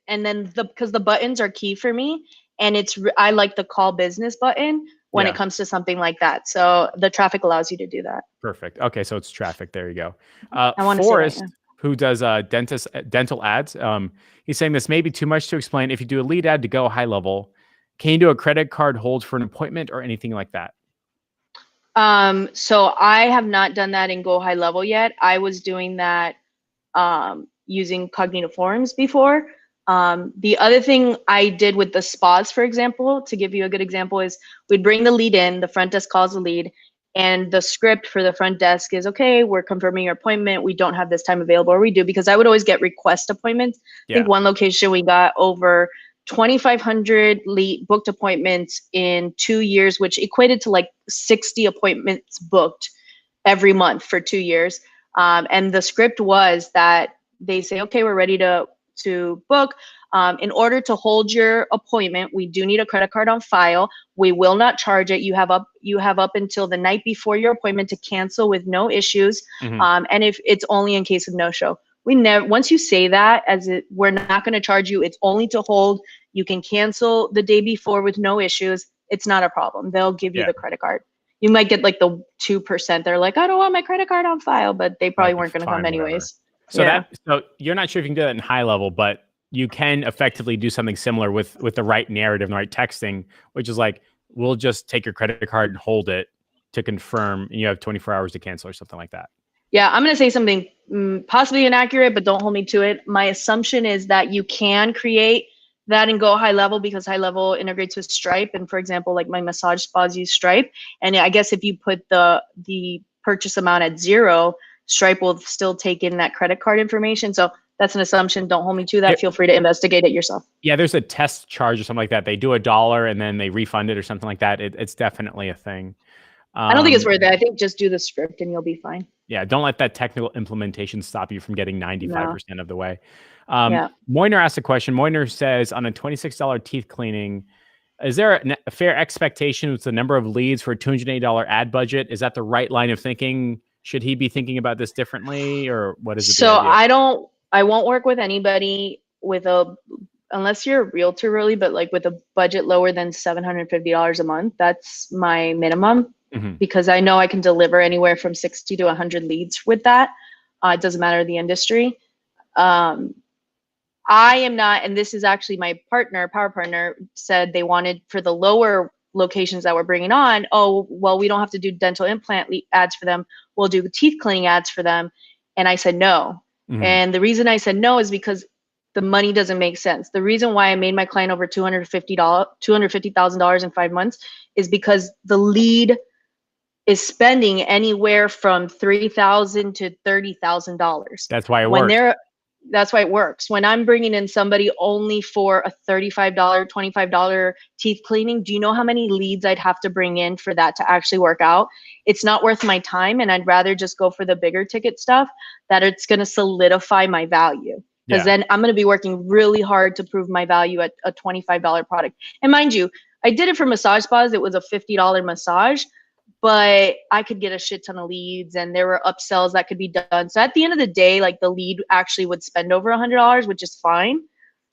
and then because the buttons are key for me, and I like the call business button when it comes to something like that. So the traffic allows you to do that. Perfect. Okay, so it's traffic. There you go. Forrest, who does dental ads, he's saying this may be too much to explain. If you do a lead ad to go high level, can you do a credit card hold for an appointment or anything like that? So I have not done that in Go High Level yet. I was doing that using Cognitive Forms before. The other thing I did with the spas, for example, to give you a good example, is we'd bring the lead in, the front desk calls the lead, and the script for the front desk is, okay, we're confirming your appointment. We don't have this time available, or we do, because I would always get request appointments. I think one location we got over 2,500 booked appointments in 2 years, which equated to like 60 appointments booked every month for 2 years. And the script was that they say, okay, we're ready to book. In order to hold your appointment, we do need a credit card on file. We will not charge it. You have up until the night before your appointment to cancel with no issues. And if it's only in case of no show. Once you say that, we're not going to charge you. It's only to hold. You can cancel the day before with no issues. It's not a problem. They'll give you the credit card. You might get like the 2%. They're like, I don't want my credit card on file, but they probably weren't going to come anyways. So so you're not sure if you can do that in high level, but you can effectively do something similar with the right narrative and the right texting, which is like, we'll just take your credit card and hold it to confirm, and you have 24 hours to cancel or something like that. Yeah, I'm going to say something possibly inaccurate, but don't hold me to it. My assumption is that you can create that and go high level because high level integrates with Stripe. And for example, like my massage spas use Stripe. And I guess if you put the purchase amount at 0, Stripe will still take in that credit card information. So that's an assumption. Don't hold me to that. Feel free to investigate it yourself. Yeah, there's a test charge or something like that. They do $1 and then they refund it or something like that. It's definitely a thing. I don't think it's worth it. I think just do the script and you'll be fine. Yeah, don't let that technical implementation stop you from getting 95% of the way. Moiner asked a question. Moiner says, on a $26 teeth cleaning, is there a fair expectation with the number of leads for a $280 ad budget? Is that the right line of thinking? Should he be thinking about this differently, or what is it? So I won't work with anybody with a unless you're a realtor really, but like with a budget lower than $750 a month, that's my minimum, because I know I can deliver anywhere from 60 to 100 leads with that. It doesn't matter the industry. I am not, and this is actually my partner, power partner, said they wanted for the lower locations that we're bringing on, oh, well, we don't have to do dental implant ads for them. We'll do teeth cleaning ads for them. And I said no. And the reason I said no is because the money doesn't make sense. The reason why I made my client over $250,000 in 5 months is because the lead is spending anywhere from $3,000 to $30,000. That's why it works. That's why it works. When I'm bringing in somebody only for a $35, $25 teeth cleaning, do you know how many leads I'd have to bring in for that to actually work out? It's not worth my time, and I'd rather just go for the bigger ticket stuff that it's going to solidify my value. Because then I'm going to be working really hard to prove my value at a $25 product. And mind you, I did it for massage spas. It was a $50 massage, but I could get a shit ton of leads, and there were upsells that could be done. So at the end of the day, like the lead actually would spend over $100, which is fine.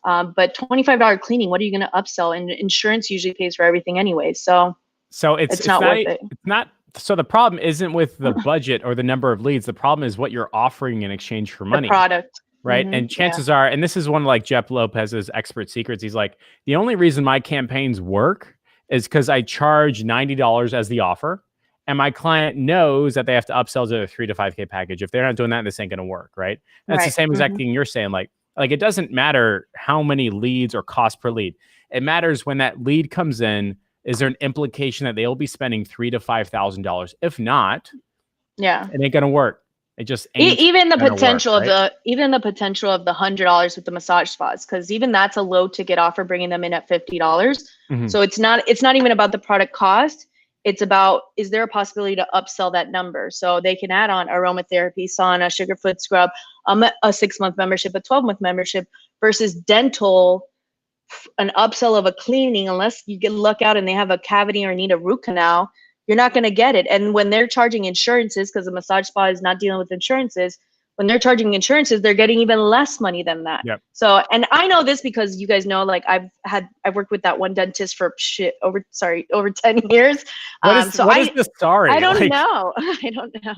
But $25 cleaning, what are you going to upsell? And insurance usually pays for everything anyway. So it's not worth it. It's not. So the problem isn't with the budget or the number of leads. The problem is what you're offering in exchange for money. The product. Right. And chances are, and this is one of like Jeff Lopez's expert secrets. He's like, the only reason my campaigns work is because I charge $90 as the offer. And my client knows that they have to upsell to a 3 to 5K package. If they're not doing that, this ain't going to work, right? That's the same exact thing you're saying. Like it doesn't matter how many leads or cost per lead. It matters when that lead comes in, is there an implication that they'll be spending $3,000 to $5,000? If not, it ain't going to work. It just ain't even the potential work, right? Even the potential of the $100 with the massage spas, because even that's a low ticket offer, bringing them in at $50. So it's not even about the product cost. It's about, is there a possibility to upsell that number? So they can add on aromatherapy, sauna, sugar foot scrub, a 6-month membership, a 12-month membership, versus dental, an upsell of a cleaning, unless you get luck out and they have a cavity or need a root canal, you're not going to get it. And when they're charging insurances, because the massage spa is not dealing with insurances, when they're charging insurances, they're getting even less money than that. So, and I know this because you guys know, like I've worked with that one dentist for over 10 years. What is the story? I don't know. I don't know.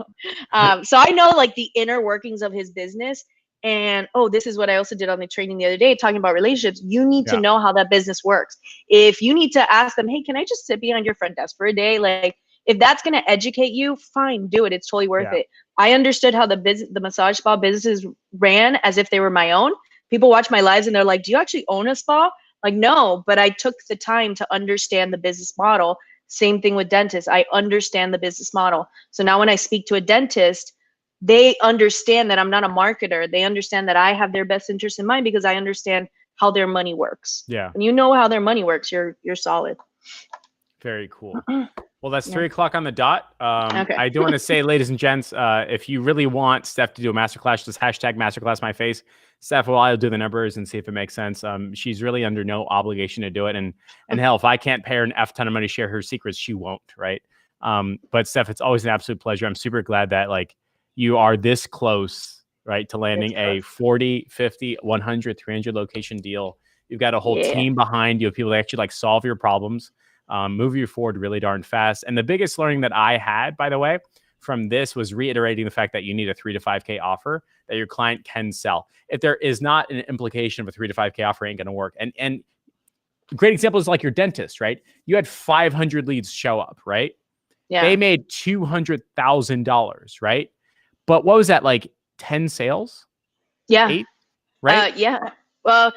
So I know like the inner workings of his business. And this is what I also did on the training the other day, talking about relationships. You need to know how that business works. If you need to ask them, hey, can I just sit behind your front desk for a day? Like, if that's going to educate you, fine, do it. It's totally worth it. I understood how the massage spa businesses ran as if they were my own. People watch my lives and they're like, do you actually own a spa? Like, no, but I took the time to understand the business model. Same thing with dentists. I understand the business model. So now when I speak to a dentist, they understand that I'm not a marketer. They understand that I have their best interest in mind because I understand how their money works. Yeah. When you know how their money works, you're solid. Very cool. Well, that's 3 o'clock on the dot. I do want to say, ladies and gents, if you really want Steph to do a masterclass, just hashtag masterclassmyface. Steph will do the numbers and see if it makes sense. She's really under no obligation to do it. And hell, if I can't pay her an F ton of money to share her secrets, she won't, right? But Steph, it's always an absolute pleasure. I'm super glad that like you are this close, right, to landing a 40, 50, 100, 300 location deal. You've got a whole team behind you of people that actually like solve your problems. Move you forward really darn fast. And the biggest learning that I had, by the way, from this was reiterating the fact that you need a 3 to 5K offer that your client can sell. If there is not an implication of a 3 to 5K offer, ain't going to work. And a great example is like your dentist, right? You had 500 leads show up, right? Yeah. They made $200,000, right? But what was that, like 10 sales? Yeah. 8, right? Yeah. Well,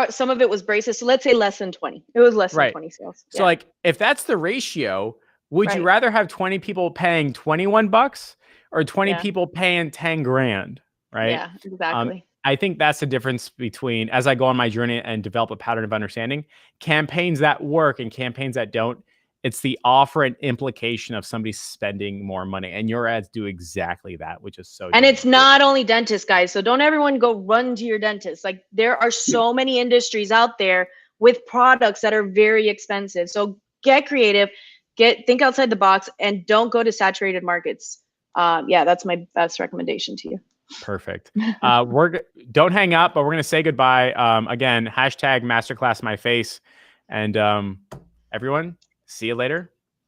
some of it was braces. So let's say less than 20. It was less than 20 sales. So like if that's the ratio, would you rather have 20 people paying $21 or 20 people paying 10 grand? Right. Yeah, exactly. I think that's the difference between, as I go on my journey and develop a pattern of understanding, campaigns that work and campaigns that don't. It's the offer and implication of somebody spending more money. And your ads do exactly that, which is so. And it's not only dentists, guys. So don't everyone go run to your dentist. Like there are so many industries out there with products that are very expensive. So get creative, think outside the box, and don't go to saturated markets. That's my best recommendation to you. Perfect. Don't hang up, but we're gonna say goodbye. Again, hashtag masterclass my face, and everyone, see you later.